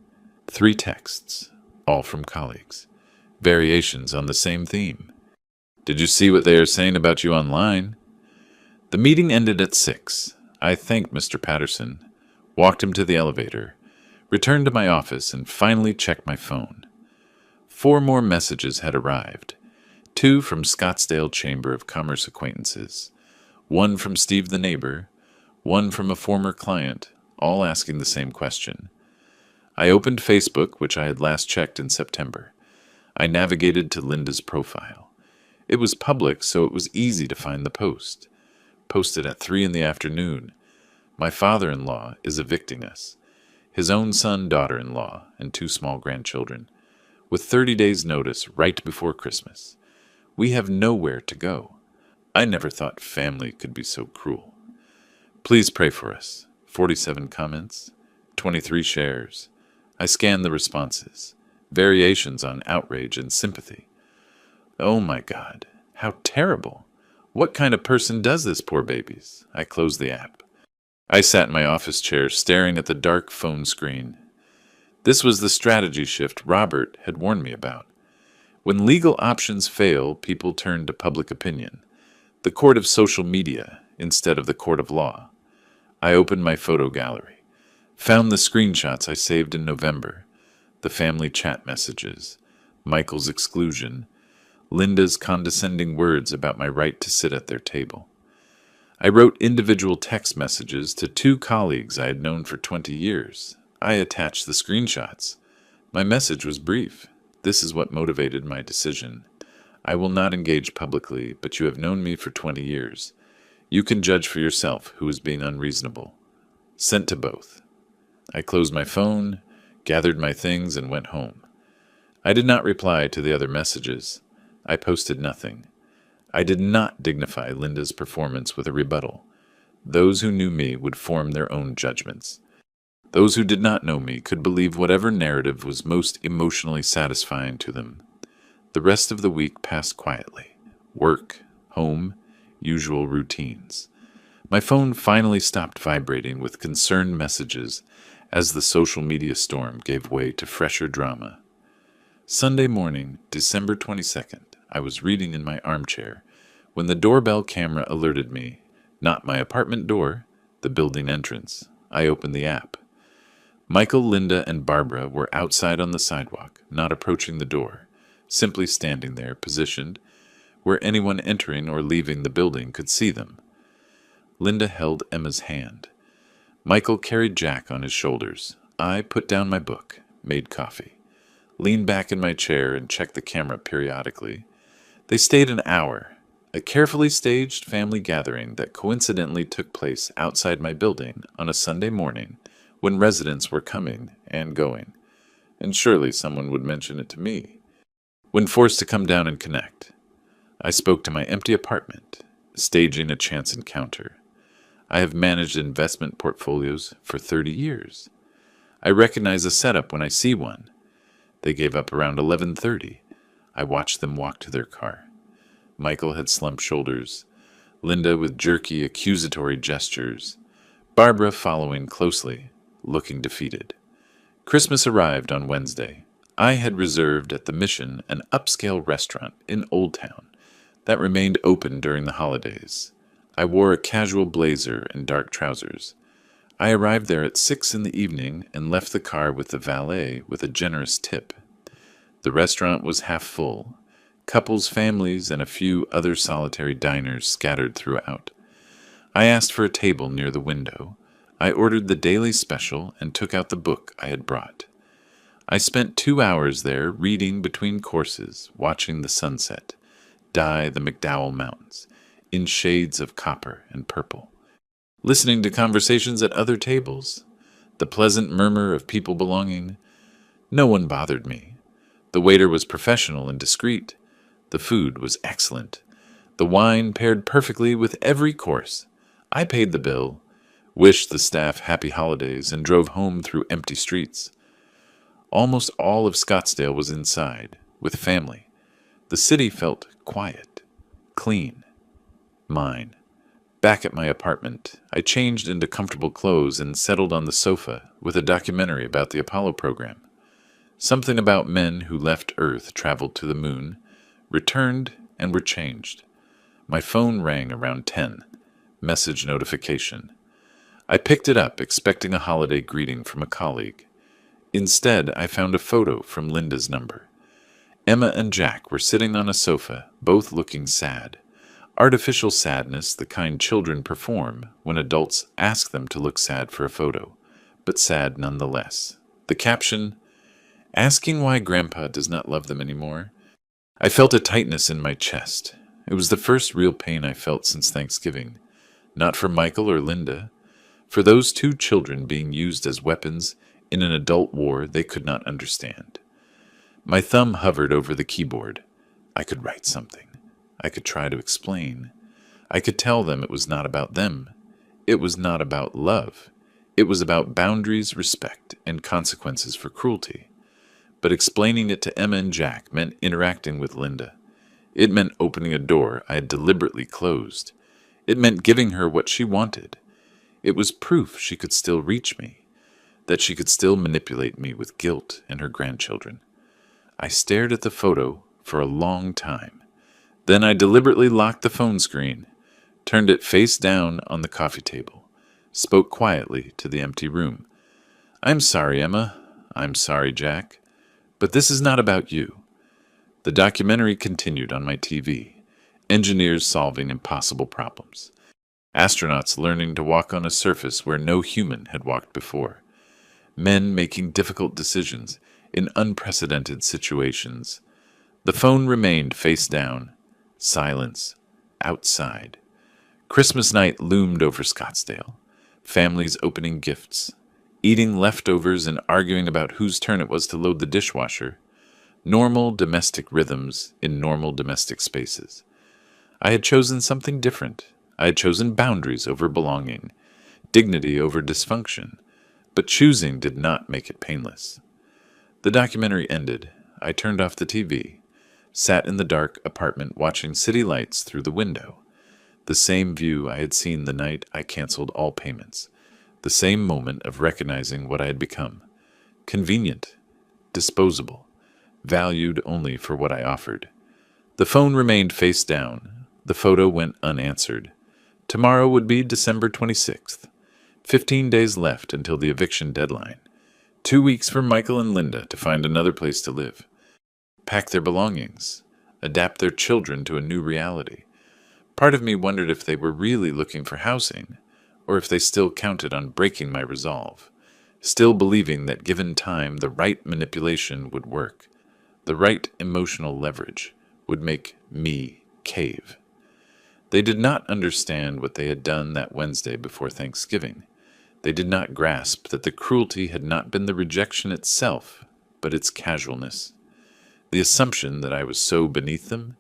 [SPEAKER 1] 3 texts, all from colleagues. Variations on the same theme. Did you see what they are saying about you online? The meeting ended at 6. I thanked Mr. Patterson, walked him to the elevator, returned to my office, and finally checked my phone. 4 more messages had arrived. 2 from Scottsdale Chamber of Commerce acquaintances. 1 from Steve the neighbor. 1 from a former client, all asking the same question. I opened Facebook, which I had last checked in September. I navigated to Linda's profile. It was public, so it was easy to find the post. Posted at 3 in the afternoon. My father-in-law is evicting us. His own son, daughter-in-law, and 2 small grandchildren. With 30 days' notice right before Christmas. We have nowhere to go. I never thought family could be so cruel. Please pray for us. 47 comments, 23 shares. I scanned the responses. Variations on outrage and sympathy. Oh my God, how terrible. What kind of person does this, poor babies? I closed the app. I sat in my office chair staring at the dark phone screen. This was the strategy shift Robert had warned me about. When legal options fail, people turn to public opinion, the court of social media instead of the court of law. I opened my photo gallery, found the screenshots I saved in November, the family chat messages, Michael's exclusion, Linda's condescending words about my right to sit at their table. I wrote individual text messages to 2 colleagues I had known for 20 years. I attached the screenshots. My message was brief. This is what motivated my decision. I will not engage publicly, but you have known me for 20 years. You can judge for yourself who is being unreasonable. Sent to both. I closed my phone, gathered my things, and went home. I did not reply to the other messages. I posted nothing. I did not dignify Linda's performance with a rebuttal. Those who knew me would form their own judgments. Those who did not know me could believe whatever narrative was most emotionally satisfying to them. The rest of the week passed quietly. Work, home, usual routines. My phone finally stopped vibrating with concerned messages as the social media storm gave way to fresher drama. Sunday morning, December 22nd, I was reading in my armchair when the doorbell camera alerted me, not my apartment door, the building entrance. I opened the app. Michael, Linda, and Barbara were outside on the sidewalk, not approaching the door, simply standing there, positioned, where anyone entering or leaving the building could see them. Linda held Emma's hand. Michael carried Jack on his shoulders. I put down my book, made coffee, leaned back in my chair and checked the camera periodically. They stayed an hour, a carefully staged family gathering that coincidentally took place outside my building on a Sunday morning when residents were coming and going, and surely someone would mention it to me. When forced to come down and connect, I spoke to my empty apartment, staging a chance encounter. I have managed investment portfolios for 30 years. I recognize a setup when I see one. They gave up around 11:30. I watched them walk to their car. Michael had slumped shoulders, Linda with jerky, accusatory gestures, Barbara following closely, looking defeated. Christmas arrived on Wednesday. I had reserved at the Mission an upscale restaurant in Old Town that remained open during the holidays. I wore a casual blazer and dark trousers. I arrived there at 6 in the evening and left the car with the valet with a generous tip. The restaurant was half full. Couples, families, and a few other solitary diners scattered throughout. I asked for a table near the window. I ordered the daily special and took out the book I had brought. I spent 2 hours there reading between courses, watching the sunset dye the McDowell Mountains in shades of copper and purple, listening to conversations at other tables, the pleasant murmur of people belonging. No one bothered me. The waiter was professional and discreet. The food was excellent. The wine paired perfectly with every course. I paid the bill, wished the staff happy holidays, and drove home through empty streets. Almost all of Scottsdale was inside, with family. The city felt quiet, clean, mine. Back at my apartment, I changed into comfortable clothes and settled on the sofa with a documentary about the Apollo program. Something about men who left Earth, traveled to the moon, returned, and were changed. My phone rang around 10. Message notification. I picked it up, expecting a holiday greeting from a colleague. Instead, I found a photo from Linda's number. Emma and Jack were sitting on a sofa, both looking sad. Artificial sadness, the kind children perform when adults ask them to look sad for a photo, but sad nonetheless. The caption, "Asking why Grandpa does not love them anymore." I felt a tightness in my chest. It was the first real pain I felt since Thanksgiving. Not for Michael or Linda. For those two children being used as weapons in an adult war they could not understand. My thumb hovered over the keyboard. I could write something. I could try to explain. I could tell them it was not about them. It was not about love. It was about boundaries, respect, and consequences for cruelty. But explaining it to Emma and Jack meant interacting with Linda. It meant opening a door I had deliberately closed. It meant giving her what she wanted. It was proof she could still reach me, that she could still manipulate me with guilt and her grandchildren. I stared at the photo for a long time. Then I deliberately locked the phone screen, turned it face down on the coffee table, spoke quietly to the empty room. "I'm sorry, Emma. I'm sorry, Jack. But this is not about you." The documentary continued on my TV. Engineers solving impossible problems. Astronauts learning to walk on a surface where no human had walked before. Men making difficult decisions in unprecedented situations. The phone remained face down. Silence. Outside. Christmas night loomed over Scottsdale. Families opening gifts. Eating leftovers and arguing about whose turn it was to load the dishwasher. Normal domestic rhythms in normal domestic spaces. I had chosen something different. I had chosen boundaries over belonging, dignity over dysfunction, but choosing did not make it painless. The documentary ended. I turned off the TV, sat in the dark apartment watching city lights through the window. The same view I had seen the night I canceled all payments. The same moment of recognizing what I had become. Convenient, disposable, valued only for what I offered. The phone remained face down. The photo went unanswered. Tomorrow would be December 26th. 15 days left until the eviction deadline. 2 weeks for Michael and Linda to find another place to live. Pack their belongings. Adapt their children to a new reality. Part of me wondered if they were really looking for housing, or if they still counted on breaking my resolve, still believing that given time the right manipulation would work, the right emotional leverage would make me cave. They did not understand what they had done that Wednesday before Thanksgiving. They did not grasp that the cruelty had not been the rejection itself, but its casualness. The assumption that I was so beneath them,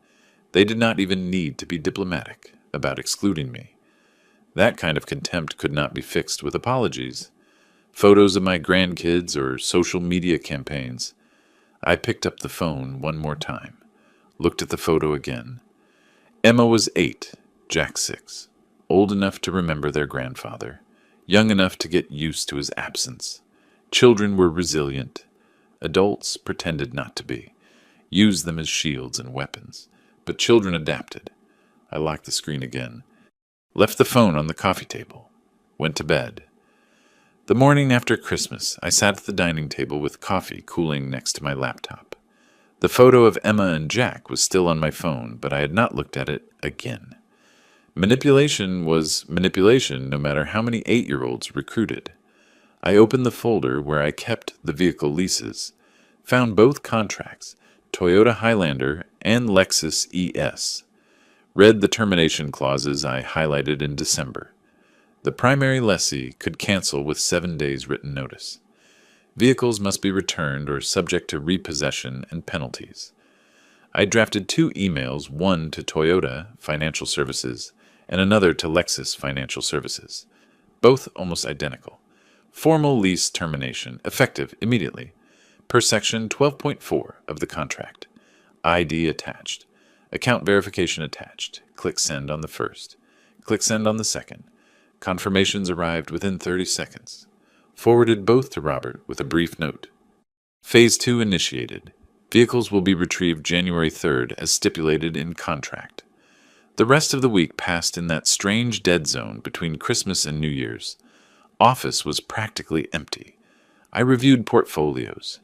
[SPEAKER 1] they did not even need to be diplomatic about excluding me. That kind of contempt could not be fixed with apologies, photos of my grandkids, or social media campaigns. I picked up the phone one more time, looked at the photo again. Emma was 8, Jack 6, old enough to remember their grandfather, young enough to get used to his absence. Children were resilient. Adults pretended not to be, used them as shields and weapons. But children adapted. I locked the screen again, left the phone on the coffee table, went to bed. The morning after Christmas, I sat at the dining table with coffee cooling next to my laptop. The photo of Emma and Jack was still on my phone, but I had not looked at it again. Manipulation was manipulation no matter how many 8-year-olds recruited. I opened the folder where I kept the vehicle leases, found both contracts, Toyota Highlander and Lexus ES. Read the termination clauses I highlighted in December. The primary lessee could cancel with 7 days written notice. Vehicles must be returned or subject to repossession and penalties. I drafted 2 emails, one to Toyota Financial Services and another to Lexus Financial Services, both almost identical. Formal lease termination, effective immediately, per section 12.4 of the contract. ID attached. Account verification attached. Click send on the first. Click send on the second. Confirmations arrived within 30 seconds. Forwarded both to Robert with a brief note. Phase 2 initiated. Vehicles will be retrieved January 3rd as stipulated in contract. The rest of the week passed in that strange dead zone between Christmas and New Year's. Office was practically empty. I reviewed portfolios,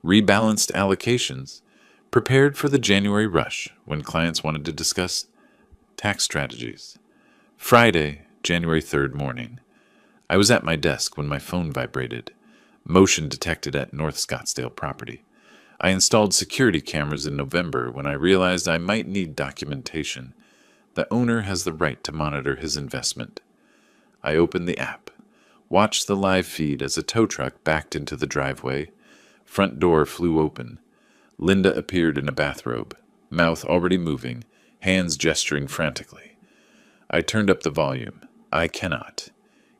[SPEAKER 1] rebalanced allocations, prepared for the January rush when clients wanted to discuss tax strategies. Friday, January 3rd morning. I was at my desk when my phone vibrated. Motion detected at North Scottsdale property. I installed security cameras in November when I realized I might need documentation. The owner has the right to monitor his investment. I opened the app, watched the live feed as a tow truck backed into the driveway. Front door flew open. Linda appeared in a bathrobe, mouth already moving, hands gesturing frantically. I turned up the volume. I cannot.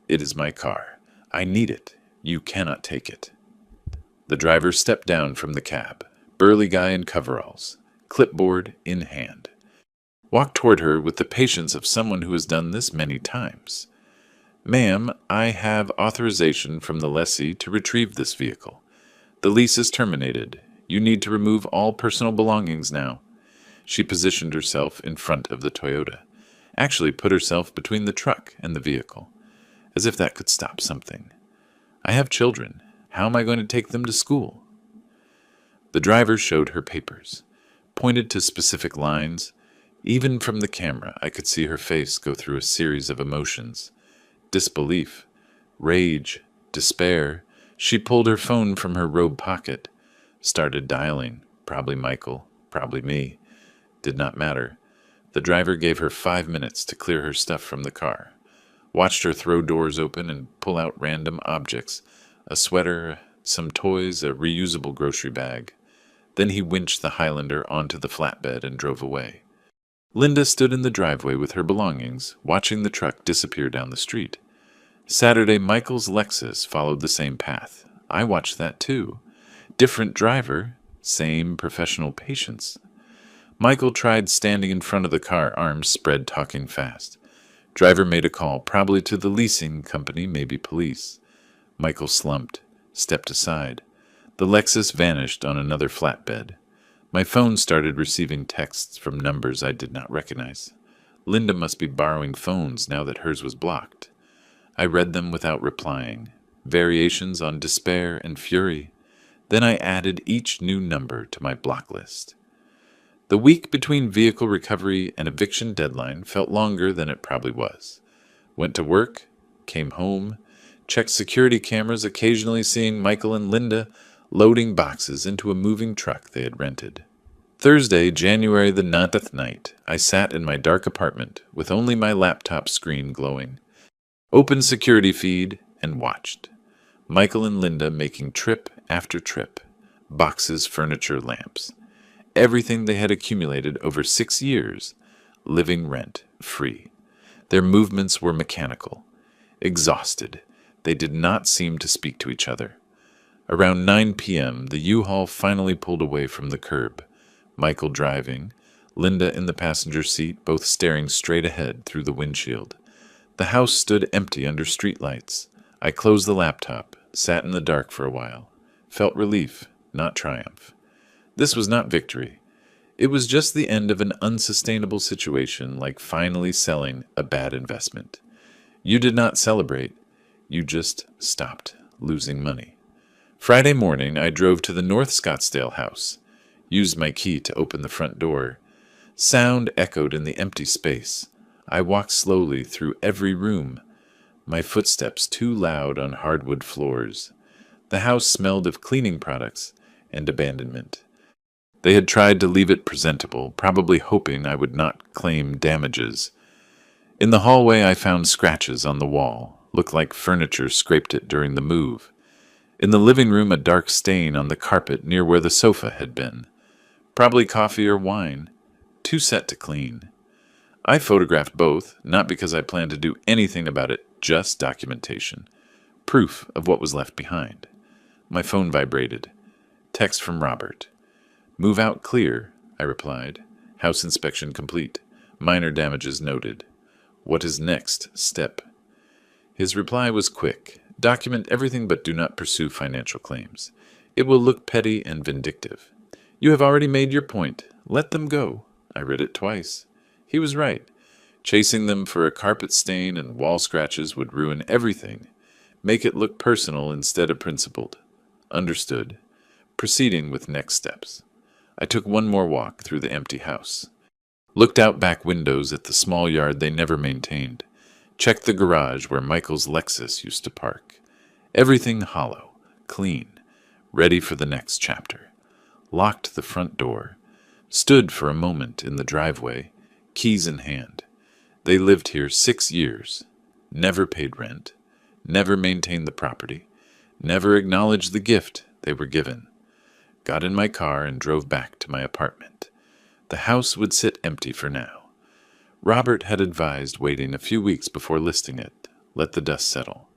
[SPEAKER 1] It is my car. I need it. You cannot take it. The driver stepped down from the cab, burly guy in coveralls, clipboard in hand. Walked toward her with the patience of someone who has done this many times. Ma'am, I have authorization from the lessee to retrieve this vehicle. The lease is terminated. You need to remove all personal belongings now. She positioned herself in front of the Toyota, actually put herself between the truck and the vehicle, as if that could stop something. I have children. How am I going to take them to school? The driver showed her papers, pointed to specific lines. Even from the camera, I could see her face go through a series of emotions. Disbelief, rage, despair. She pulled her phone from her robe pocket, started dialing. Probably Michael, probably me. Did not matter. The driver gave her 5 minutes to clear her stuff from the car. Watched her throw doors open and pull out random objects, a sweater, some toys, a reusable grocery bag. Then he winched the Highlander onto the flatbed and drove away. Linda stood in the driveway with her belongings, watching the truck disappear down the street. Saturday, Michael's Lexus followed the same path. I watched that too. Different driver, same professional patience. Michael tried standing in front of the car, arms spread, talking fast. Driver made a call, probably to the leasing company, maybe police. Michael slumped, stepped aside. The Lexus vanished on another flatbed. My phone started receiving texts from numbers I did not recognize. Linda must be borrowing phones now that hers was blocked. I read them without replying. Variations on despair and fury. Then I added each new number to my block list. The week between vehicle recovery and eviction deadline felt longer than it probably was. Went to work, came home, checked security cameras, occasionally seeing Michael and Linda loading boxes into a moving truck they had rented. Thursday, January the 9th night, I sat in my dark apartment with only my laptop screen glowing. Opened security feed and watched. Michael and Linda making trip after trip. Boxes, furniture, lamps. Everything they had accumulated over 6 years, living rent-free. Their movements were mechanical. Exhausted, they did not seem to speak to each other. Around 9 p.m., the U-Haul finally pulled away from the curb. Michael driving, Linda in the passenger seat, both staring straight ahead through the windshield. The house stood empty under streetlights. I closed the laptop, sat in the dark for a while. Felt relief, not triumph. This was not victory. It was just the end of an unsustainable situation, like finally selling a bad investment. You did not celebrate. You just stopped losing money. Friday morning, I drove to the North Scottsdale house, used my key to open the front door. Sound echoed in the empty space. I walked slowly through every room, my footsteps too loud on hardwood floors. The house smelled of cleaning products and abandonment. They had tried to leave it presentable, probably hoping I would not claim damages. In the hallway, I found scratches on the wall, looked like furniture scraped it during the move. In the living room, a dark stain on the carpet near where the sofa had been. Probably coffee or wine, too set to clean. I photographed both, not because I planned to do anything about it, just documentation. Proof of what was left behind. My phone vibrated. Text from Robert. "Move out clear," I replied. "House inspection complete. Minor damages noted. What is next step?" His reply was quick. "Document everything but do not pursue financial claims. It will look petty and vindictive. You have already made your point. Let them go." I read it twice. He was right. Chasing them for a carpet stain and wall scratches would ruin everything. Make it look personal instead of principled. Understood. Proceeding with next steps. I took one more walk through the empty house. Looked out back windows at the small yard they never maintained. Checked the garage where Michael's Lexus used to park. Everything hollow, clean, ready for the next chapter. Locked the front door. Stood for a moment in the driveway, keys in hand. They lived here 6 years. Never paid rent. Never maintained the property. Never acknowledged the gift they were given. Got in my car and drove back to my apartment. The house would sit empty for now. Robert had advised waiting a few weeks before listing it, let the dust settle.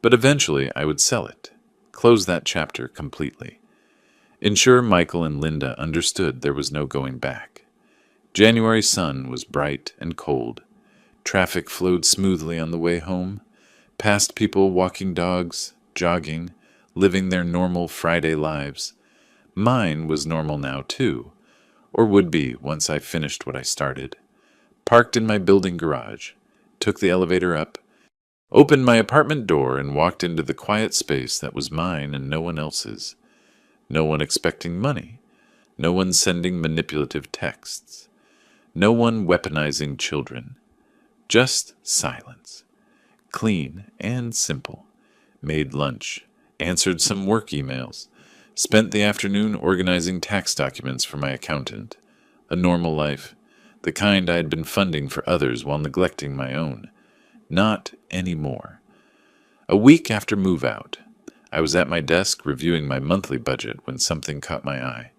[SPEAKER 1] But eventually I would sell it, close that chapter completely. Ensure Michael and Linda understood there was no going back. January sun was bright and cold. Traffic flowed smoothly on the way home. Past people walking dogs, jogging, living their normal Friday lives. Mine was normal now, too, or would be once I finished what I started. Parked in my building garage, took the elevator up, opened my apartment door and walked into the quiet space that was mine and no one else's. No one expecting money. No one sending manipulative texts. No one weaponizing children. Just silence. Clean and simple. Made lunch. Answered some work emails. Spent the afternoon organizing tax documents for my accountant. A normal life, the kind I had been funding for others while neglecting my own. Not anymore. A week after move-out, I was at my desk reviewing my monthly budget when something caught my eye.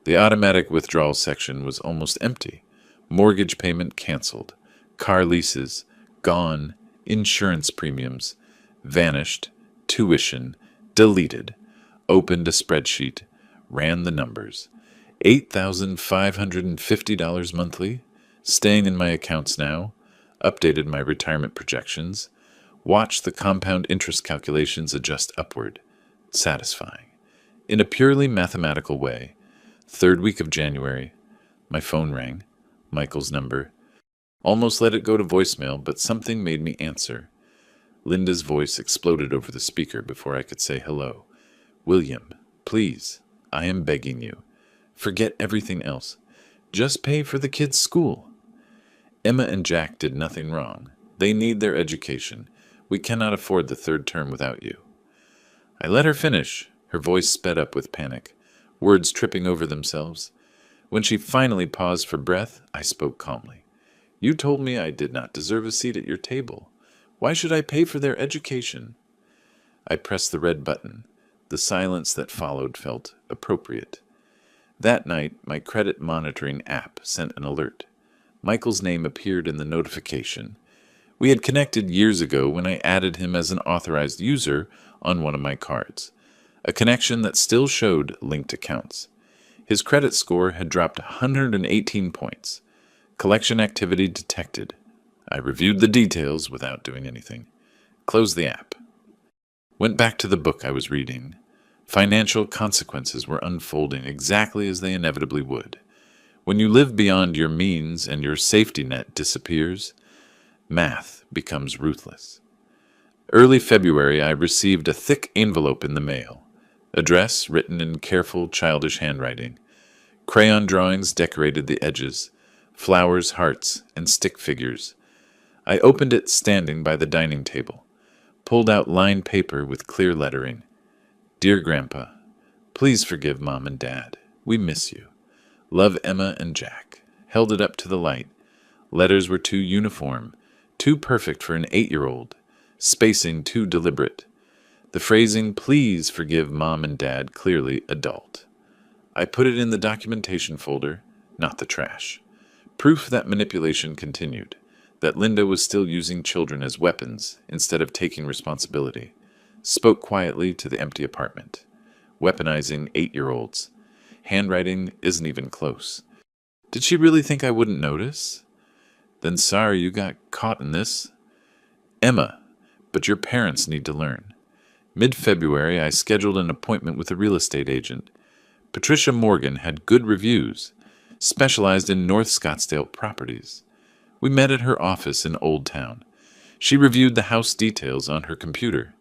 [SPEAKER 1] The automatic withdrawal section was almost empty. Mortgage payment canceled. Car leases, gone. Insurance premiums, vanished. Tuition, deleted. Opened a spreadsheet, ran the numbers. $8,550 monthly, staying in my accounts now, updated my retirement projections, watched the compound interest calculations adjust upward. Satisfying. In a purely mathematical way. Third week of January, my phone rang. Michael's number. Almost let it go to voicemail, but something made me answer. Linda's voice exploded over the speaker before I could say hello. "William, please, I am begging you. Forget everything else. Just pay for the kids' school. Emma and Jack did nothing wrong. They need their education. We cannot afford the third term without you." I let her finish, her voice sped up with panic, words tripping over themselves. When she finally paused for breath, I spoke calmly. "You told me I did not deserve a seat at your table. Why should I pay for their education?" I pressed the red button. The silence that followed felt appropriate. That night, my credit monitoring app sent an alert. Michael's name appeared in the notification. We had connected years ago when I added him as an authorized user on one of my cards, a connection that still showed linked accounts. His credit score had dropped 118 points. Collection activity detected. I reviewed the details without doing anything. Closed the app. Went back to the book I was reading. Financial consequences were unfolding exactly as they inevitably would. When you live beyond your means and your safety net disappears, math becomes ruthless. Early February, I received a thick envelope in the mail. Address written in careful, childish handwriting. Crayon drawings decorated the edges. Flowers, hearts, and stick figures. I opened it standing by the dining table. Pulled out lined paper with clear lettering. Dear Grandpa, please forgive Mom and Dad. We miss you. Love, Emma and Jack. Held it up to the light. Letters were too uniform, too perfect for an 8-year-old. Spacing too deliberate. The phrasing, please forgive Mom and Dad, clearly adult. I put it in the documentation folder, not the trash. Proof that manipulation continued, that Linda was still using children as weapons instead of taking responsibility. Spoke quietly to the empty apartment. Weaponizing 8-year-olds. Handwriting isn't even close. Did she really think I wouldn't notice? Then sorry you got caught in this. Emma, but your parents need to learn. Mid-February, I scheduled an appointment with a real estate agent. Patricia Morgan had good reviews, specialized in North Scottsdale properties. We met at her office in Old Town. She reviewed the house details on her computer.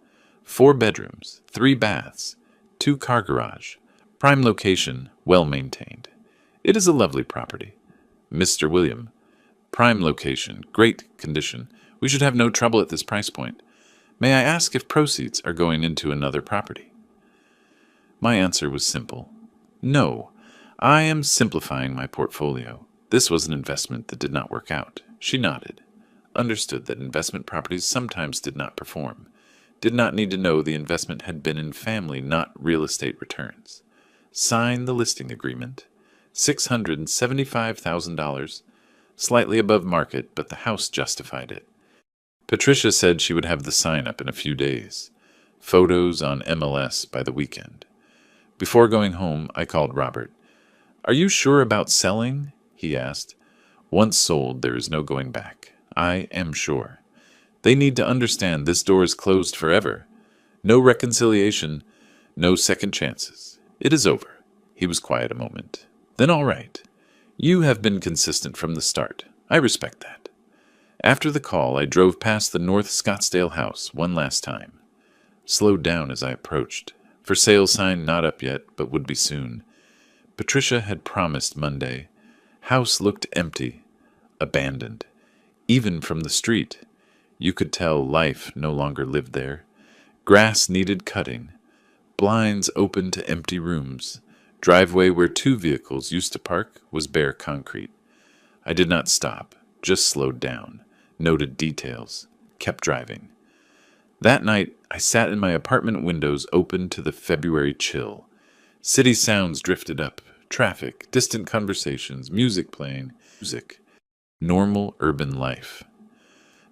[SPEAKER 1] 4 bedrooms, 3 baths, 2-car garage, prime location, well maintained. It is a lovely property. Mr. William, prime location, great condition. We should have no trouble at this price point. May I ask if proceeds are going into another property? My answer was simple. No, I am simplifying my portfolio. This was an investment that did not work out. She nodded. Understood that investment properties sometimes did not perform. Did not need to know the investment had been in family, not real estate returns. Sign the listing agreement. $675,000. Slightly above market, but the house justified it. Patricia said she would have the sign up in a few days. Photos on MLS by the weekend. Before going home, I called Robert. Are you sure about selling? He asked. Once sold, there is no going back. I am sure. They need to understand this door is closed forever. No reconciliation, no second chances. It is over. He was quiet a moment. Then all right. You have been consistent from the start. I respect that. After the call, I drove past the North Scottsdale house one last time. Slowed down as I approached. For sale sign not up yet, but would be soon. Patricia had promised Monday. House looked empty, abandoned. Even from the street, you could tell life no longer lived there. Grass needed cutting. Blinds open to empty rooms. Driveway where 2 vehicles used to park was bare concrete. I did not stop, just slowed down. Noted details, kept driving. That night, I sat in my apartment windows open to the February chill. City sounds drifted up, traffic, distant conversations, music playing, normal urban life.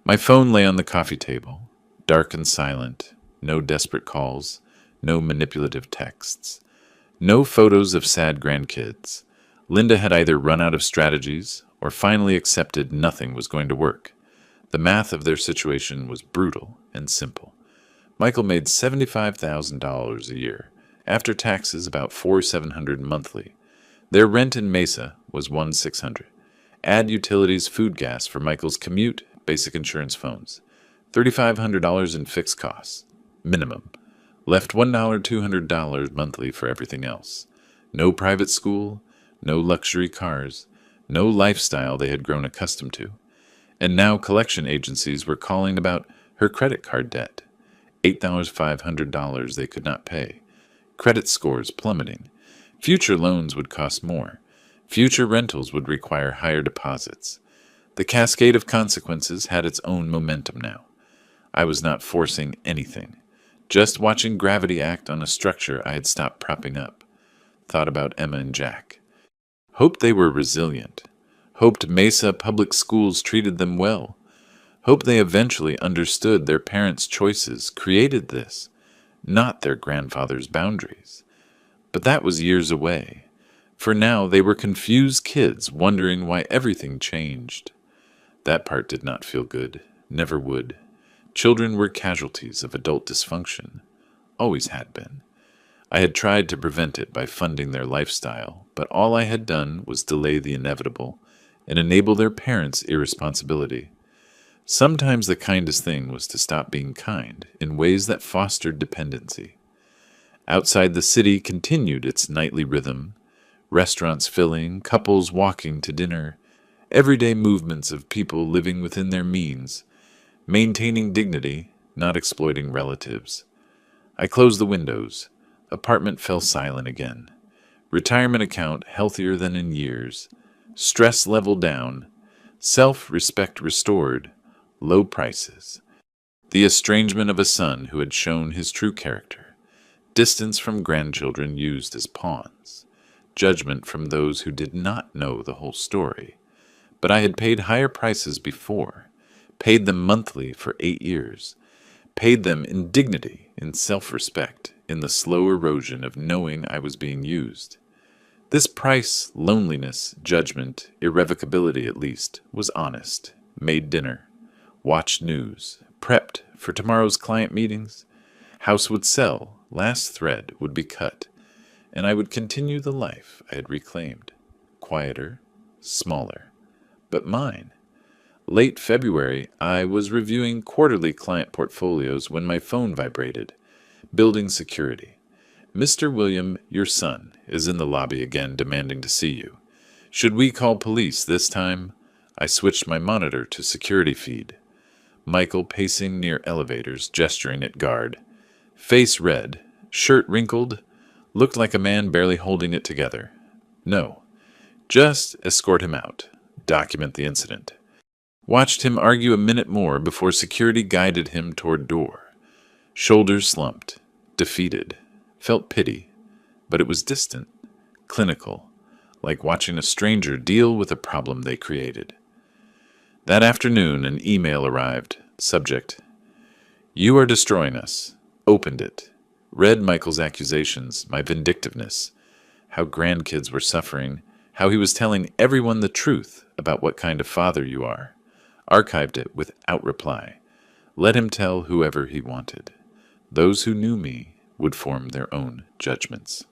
[SPEAKER 1] My phone lay on the coffee table, dark and silent, no desperate calls, no manipulative texts, no photos of sad grandkids. Linda had either run out of strategies or finally accepted nothing was going to work. The math of their situation was brutal and simple. Michael made $75,000 a year. After taxes, about $4,700 monthly. Their rent in Mesa was $1,600. Add utilities, food, gas for Michael's commute, basic insurance, phones. $3,500 in fixed costs, minimum. Left $200 monthly for everything else. No private school, no luxury cars, no lifestyle they had grown accustomed to. And now collection agencies were calling about her credit card debt. $8,500 they could not pay. Credit scores plummeting. Future loans would cost more. Future rentals would require higher deposits. The cascade of consequences had its own momentum now. I was not forcing anything. Just watching gravity act on a structure I had stopped propping up. Thought about Emma and Jack. Hoped they were resilient. Hoped Mesa public schools treated them well. Hope they eventually understood their parents' choices created this, not their grandfather's boundaries. But that was years away. For now, they were confused kids wondering why everything changed. That part did not feel good, never would. Children were casualties of adult dysfunction, always had been. I had tried to prevent it by funding their lifestyle, but all I had done was delay the inevitable and enable their parents' irresponsibility. Sometimes the kindest thing was to stop being kind in ways that fostered dependency. Outside the city continued its nightly rhythm, restaurants filling, couples walking to dinner, everyday movements of people living within their means, maintaining dignity, not exploiting relatives. I closed the windows. Apartment fell silent again. Retirement account healthier than in years. Stress level down. Self-respect restored. Low prices. The estrangement of a son who had shown his true character. Distance from grandchildren used as pawns. Judgment from those who did not know the whole story. But I had paid higher prices before. Paid them monthly for 8 years. Paid them in dignity, in self-respect, in the slow erosion of knowing I was being used. This price, loneliness, judgment, irrevocability at least, was honest. Made dinner. Watched news. Prepped for tomorrow's client meetings. House would sell. Last thread would be cut. And I would continue the life I had reclaimed. Quieter. Smaller. But mine. Late February, I was reviewing quarterly client portfolios when my phone vibrated. Building security. Mr. William, your son, is in the lobby again demanding to see you. Should we call police this time? I switched my monitor to security feed. Michael pacing near elevators, gesturing at guard. Face red, shirt wrinkled, looked like a man barely holding it together. No. Just escort him out. Document the incident. Watched him argue a minute more before security guided him toward door. Shoulders slumped, defeated, felt pity, but it was distant, clinical, like watching a stranger deal with a problem they created. That afternoon, an email arrived. Subject: You are destroying us. Opened it. Read Michael's accusations, my vindictiveness, how grandkids were suffering, how he was telling everyone the truth about what kind of father you are. Archived it without reply. Let him tell whoever he wanted. Those who knew me would form their own judgments.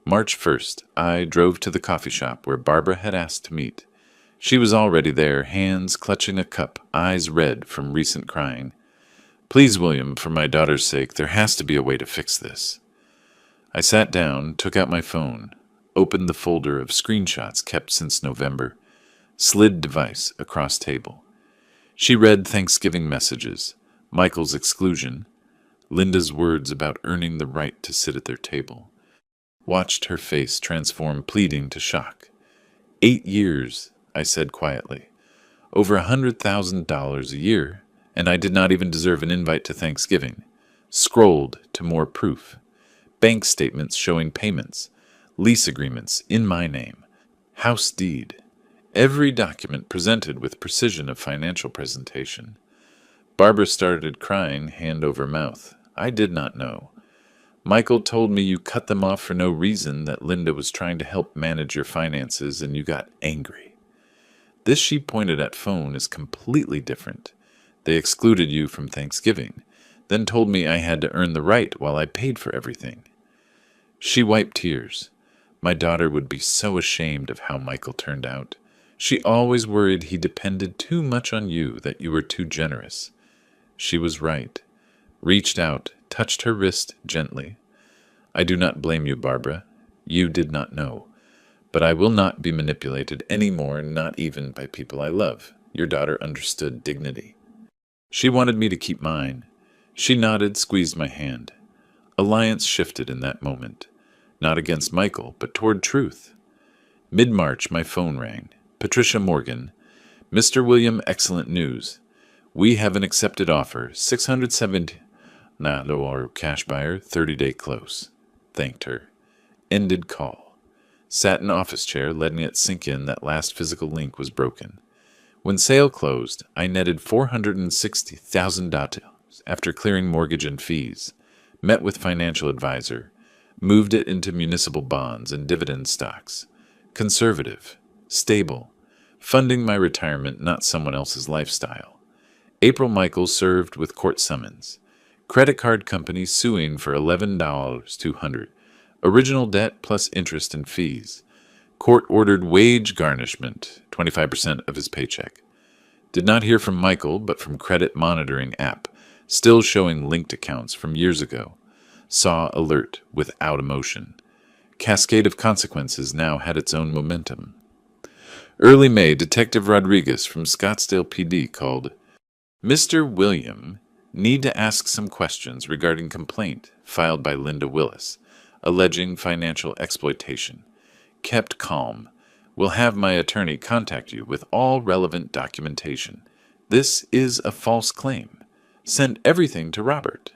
[SPEAKER 1] March 1st, I drove to the coffee shop where Barbara had asked to meet. She was already there, hands clutching a cup, eyes red from recent crying. Please, William, for my daughter's sake, there has to be a way to fix this. I sat down, took out my phone, opened the folder of screenshots kept since November, slid device across table. She read Thanksgiving messages, Michael's exclusion, Linda's words about earning the right to sit at their table. Watched her face transform pleading to shock. 8 years, I said quietly. Over $100,000 a year, and I did not even deserve an invite to Thanksgiving. Scrolled to more proof. Bank statements showing payments. Lease agreements in my name. House deed. Every document presented with precision of financial presentation. Barbara started crying, hand over mouth. I did not know. Michael told me you cut them off for no reason, that Linda was trying to help manage your finances, and you got angry. This, she pointed at phone, is completely different. They excluded you from Thanksgiving, then told me I had to earn the right while I paid for everything. She wiped tears. My daughter would be so ashamed of how Michael turned out. She always worried he depended too much on you, that you were too generous. She was right. Reached out, touched her wrist gently. I do not blame you, Barbara. You did not know. But I will not be manipulated any more, not even by people I love. Your daughter understood dignity. She wanted me to keep mine. She nodded, squeezed my hand. Alliance shifted in that moment. Not against Michael, but toward truth. Mid-March, my phone rang. Patricia Morgan. Mr. William, excellent news. We have an accepted offer, $670. Or cash buyer, 30-day close. Thanked her. Ended call. Sat in office chair, letting it sink in that last physical link was broken. When sale closed, I netted $460,000 after clearing mortgage and fees, met with financial advisor, moved it into municipal bonds and dividend stocks. Conservative, stable, funding my retirement, not someone else's lifestyle. April Michaels served with court summons. Credit card company suing for $11,200. Original debt plus interest and fees. Court ordered wage garnishment, 25% of his paycheck. Did not hear from Michael, but from credit monitoring app, still showing linked accounts from years ago. Saw alert without emotion. Cascade of consequences now had its own momentum. Early May, Detective Rodriguez from Scottsdale PD called. Mr. William, need to ask some questions regarding complaint filed by Linda Willis, alleging financial exploitation. Kept calm. Will have my attorney contact you with all relevant documentation. This is a false claim. Send everything to Robert.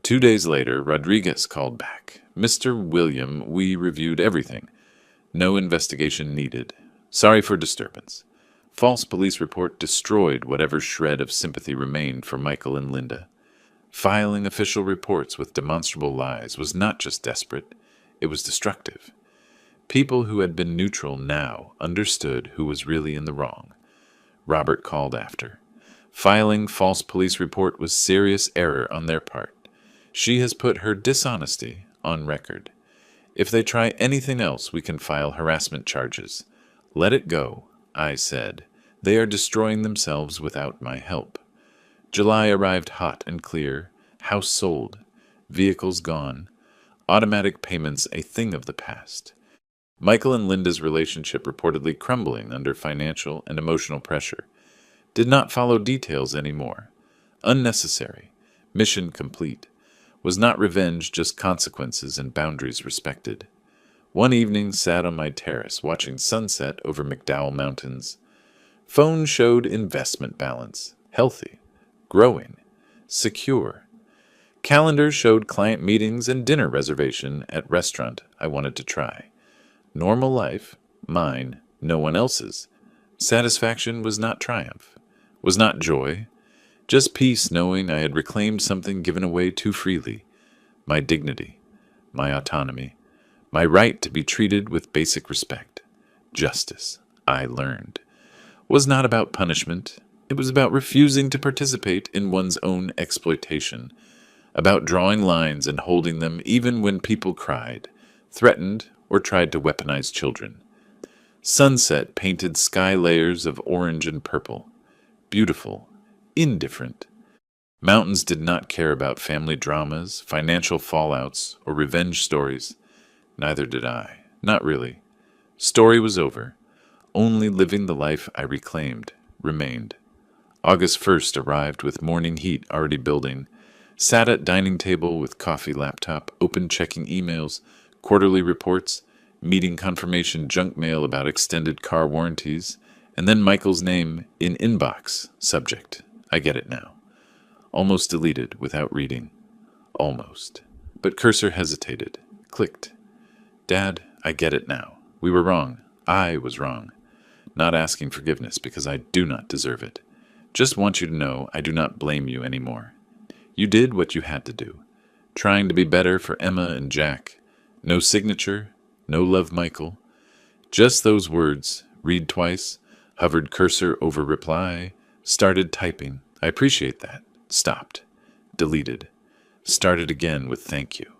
[SPEAKER 1] 2 days later, Rodriguez called back. Mr. William, we reviewed everything. No investigation needed. Sorry for disturbance. False police report destroyed whatever shred of sympathy remained for Michael and Linda. Filing official reports with demonstrable lies was not just desperate, it was destructive. People who had been neutral now understood who was really in the wrong. Robert called after. Filing false police report was serious error on their part. She has put her dishonesty on record. If they try anything else, we can file harassment charges. Let it go, I said. They are destroying themselves without my help. July arrived hot and clear. House sold. Vehicles gone. Automatic payments a thing of the past. Michael and Linda's relationship reportedly crumbling under financial and emotional pressure. Did not follow details anymore. Unnecessary. Mission complete. Was not revenge, just consequences and boundaries respected. One evening sat on my terrace watching sunset over McDowell Mountains. Phone showed investment balance. Healthy. Growing. Secure. Calendar showed client meetings and dinner reservation at restaurant I wanted to try. Normal life, mine, no one else's. Satisfaction was not triumph, was not joy, just peace knowing I had reclaimed something given away too freely. My dignity, my autonomy, my right to be treated with basic respect. Justice, I learned, was not about punishment. It was about refusing to participate in one's own exploitation, about drawing lines and holding them even when people cried, threatened, or tried to weaponize children. Sunset painted sky layers of orange and purple. Beautiful. Indifferent. Mountains did not care about family dramas, financial fallouts, or revenge stories. Neither did I. Not really. Story was over. Only living the life I reclaimed remained. August 1st arrived with morning heat already building. Sat at dining table with coffee laptop, open checking emails, quarterly reports, meeting confirmation junk mail about extended car warranties, and then Michael's name in inbox, subject. I get it now. Almost deleted without reading. Almost. But cursor hesitated. Clicked. Dad, I get it now. We were wrong. I was wrong. Not asking forgiveness because I do not deserve it. Just want you to know I do not blame you anymore. You did what you had to do. Trying to be better for Emma and Jack. No signature, no love Michael. Just those words, read twice, hovered cursor over reply, started typing. I appreciate that. Stopped. Deleted. Started again with thank you.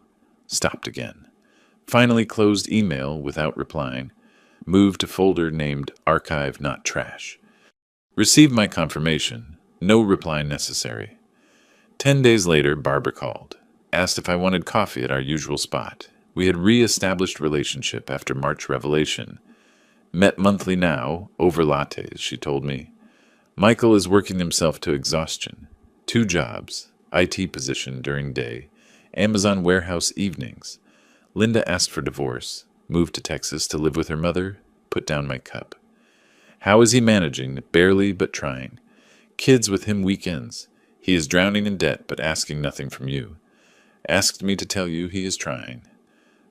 [SPEAKER 1] Stopped again. Finally closed email without replying. Moved to folder named Archive Not Trash. Received my confirmation. No reply necessary. 10 days later, Barbara called. Asked if I wanted coffee at our usual spot. We had re-established relationship after March revelation. Met monthly now, over lattes, she told me. Michael is working himself to exhaustion. 2 jobs, IT position during day, Amazon warehouse evenings. Linda asked for divorce, moved to Texas to live with her mother, put down my cup. How is he managing? Barely, but trying. Kids with him weekends. He is drowning in debt, but asking nothing from you. Asked me to tell you he is trying.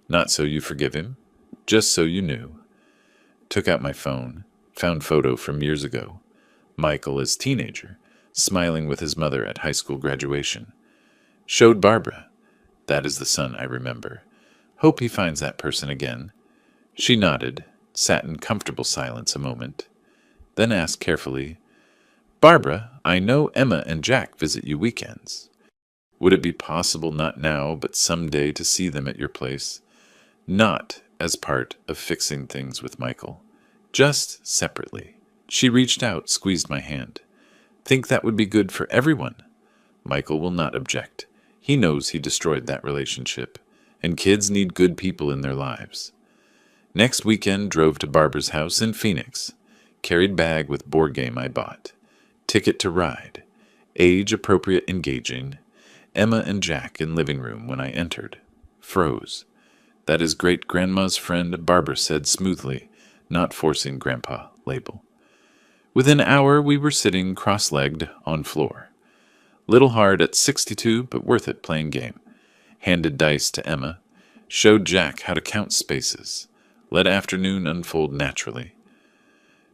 [SPEAKER 1] Not so you forgive him, just so you knew. Took out my phone, found photo from years ago. Michael as teenager, smiling with his mother at high school graduation. Showed Barbara. That is the son I remember. Hope he finds that person again. She nodded, sat in comfortable silence a moment, then asked carefully, Barbara, I know Emma and Jack visit you weekends. Would it be possible not now, but someday to see them at your place? Not as part of fixing things with Michael. Just separately. She reached out, squeezed my hand. Think that would be good for everyone? Michael will not object. He knows he destroyed that relationship, and kids need good people in their lives. Next weekend drove to Barbara's house in Phoenix. Carried bag with board game I bought. Ticket to ride. Age appropriate engaging. Emma and Jack in living room when I entered. Froze. That is great-grandma's friend, Barbara said smoothly, not forcing Grandpa label. Within an hour we were sitting cross-legged on floor. Little hard at 62, but worth it playing game. Handed dice to Emma. Showed Jack how to count spaces. Let afternoon unfold naturally.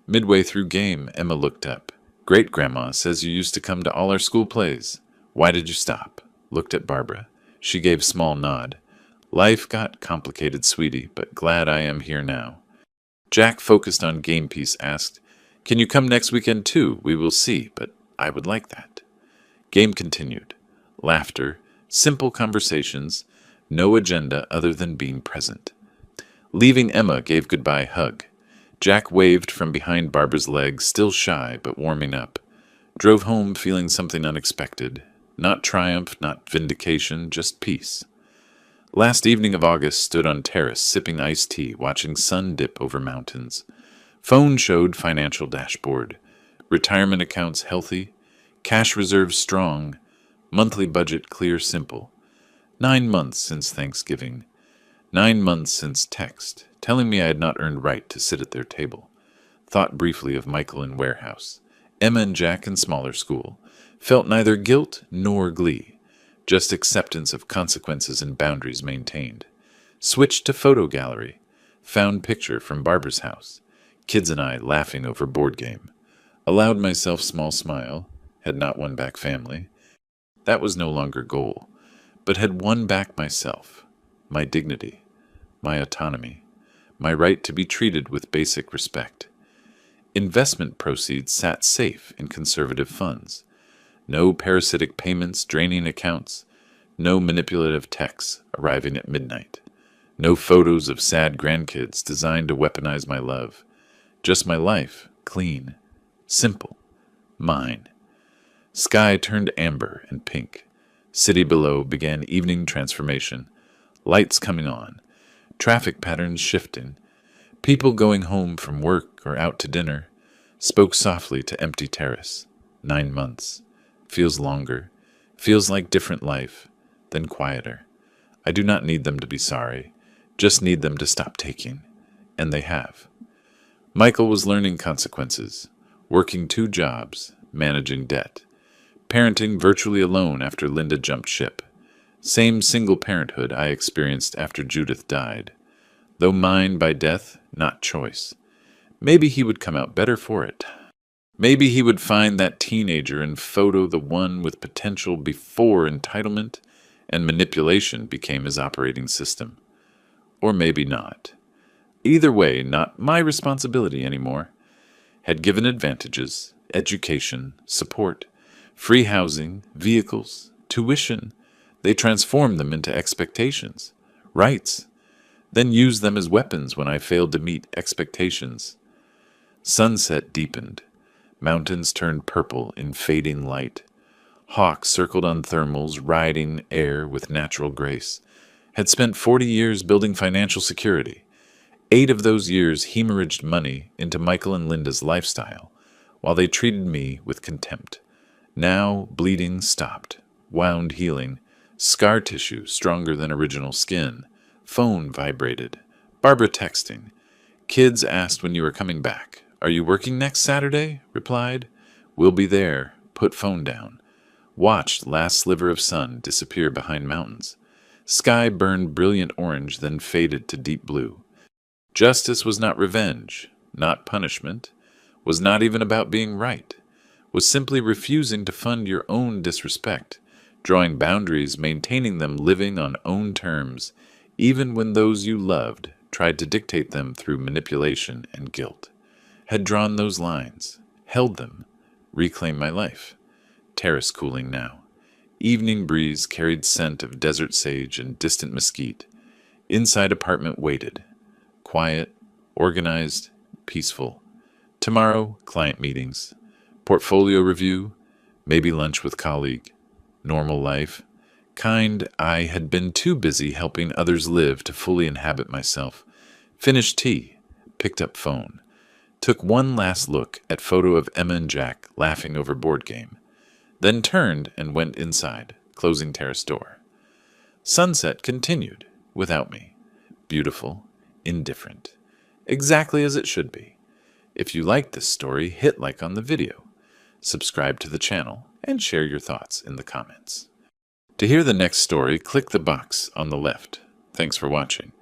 [SPEAKER 1] Midway through game, Emma looked up. Great-grandma says you used to come to all our school plays. Why did you stop? Looked at Barbara. She gave small nod. Life got complicated, sweetie, but glad I am here now. Jack, focused on game piece, asked, Can you come next weekend too? We will see, but I would like that. Game continued. Laughter, simple conversations, no agenda other than being present. Leaving Emma gave goodbye hug. Jack waved from behind Barbara's leg, still shy but warming up. Drove home feeling something unexpected. Not triumph, not vindication, just peace. Last evening of August, stood on terrace, sipping iced tea, watching sun dip over mountains. Phone showed financial dashboard. Retirement accounts healthy. Cash reserves strong. Monthly budget clear, simple. 9 months since Thanksgiving. 9 months since text, telling me I had not earned right to sit at their table. Thought briefly of Michael in warehouse. Emma and Jack in smaller school. Felt neither guilt nor glee. Just acceptance of consequences and boundaries maintained. Switched to photo gallery. Found picture from Barbara's house. Kids and I laughing over board game. Allowed myself small smile. Had not won back family. That was no longer goal, but had won back myself. My dignity. My autonomy. My right to be treated with basic respect. Investment proceeds sat safe in conservative funds. No parasitic payments draining accounts. No manipulative texts arriving at midnight. No photos of sad grandkids designed to weaponize my love. Just my life, clean, simple, mine. Sky turned amber and pink. City below began evening transformation. Lights coming on. Traffic patterns shifting. People going home from work or out to dinner. Spoke softly to empty terrace. 9 months. Feels longer. Feels like different life. Then quieter. I do not need them to be sorry. Just need them to stop taking. And they have. Michael was learning consequences. Working 2 jobs. Managing debt. Parenting virtually alone after Linda jumped ship. Same single parenthood I experienced after Judith died. Though mine by death, not choice. Maybe he would come out better for it. Maybe he would find that teenager and photo the one with potential before entitlement and manipulation became his operating system. Or maybe not. Either way, not my responsibility anymore. Had given advantages, education, support, free housing, vehicles, tuition. They transformed them into expectations, rights, then used them as weapons when I failed to meet expectations. Sunset deepened. Mountains turned purple in fading light. Hawks circled on thermals, riding air with natural grace. Had spent 40 years building financial security. 8 of those years hemorrhaged money into Michael and Linda's lifestyle, while they treated me with contempt. Now bleeding stopped, wound healing, scar tissue stronger than original skin. Phone vibrated. Barbara texting. Kids asked when you were coming back. Are you working next Saturday? Replied. We'll be there. Put phone down. Watched last sliver of sun disappear behind mountains. Sky burned brilliant orange, then faded to deep blue. Justice was not revenge, not punishment, was not even about being right. was simply refusing to fund your own disrespect, drawing boundaries, maintaining them, living on own terms, even when those you loved tried to dictate them through manipulation and guilt. Had drawn those lines, held them, reclaimed my life. Terrace cooling now. Evening breeze carried scent of desert sage and distant mesquite. Inside apartment waited. Quiet, organized, peaceful. Tomorrow, client meetings. Portfolio review. Maybe lunch with colleague. Normal life. Kind I had been too busy helping others live to fully inhabit myself. Finished tea. Picked up phone. Took one last look at photo of Emma and Jack laughing over board game. Then turned and went inside, closing terrace door. Sunset continued, without me. Beautiful, indifferent. Exactly as it should be. If you liked this story, hit like on the video. Subscribe to the channel, and share your thoughts in the comments. To hear the next story, click the box on the left. Thanks for watching.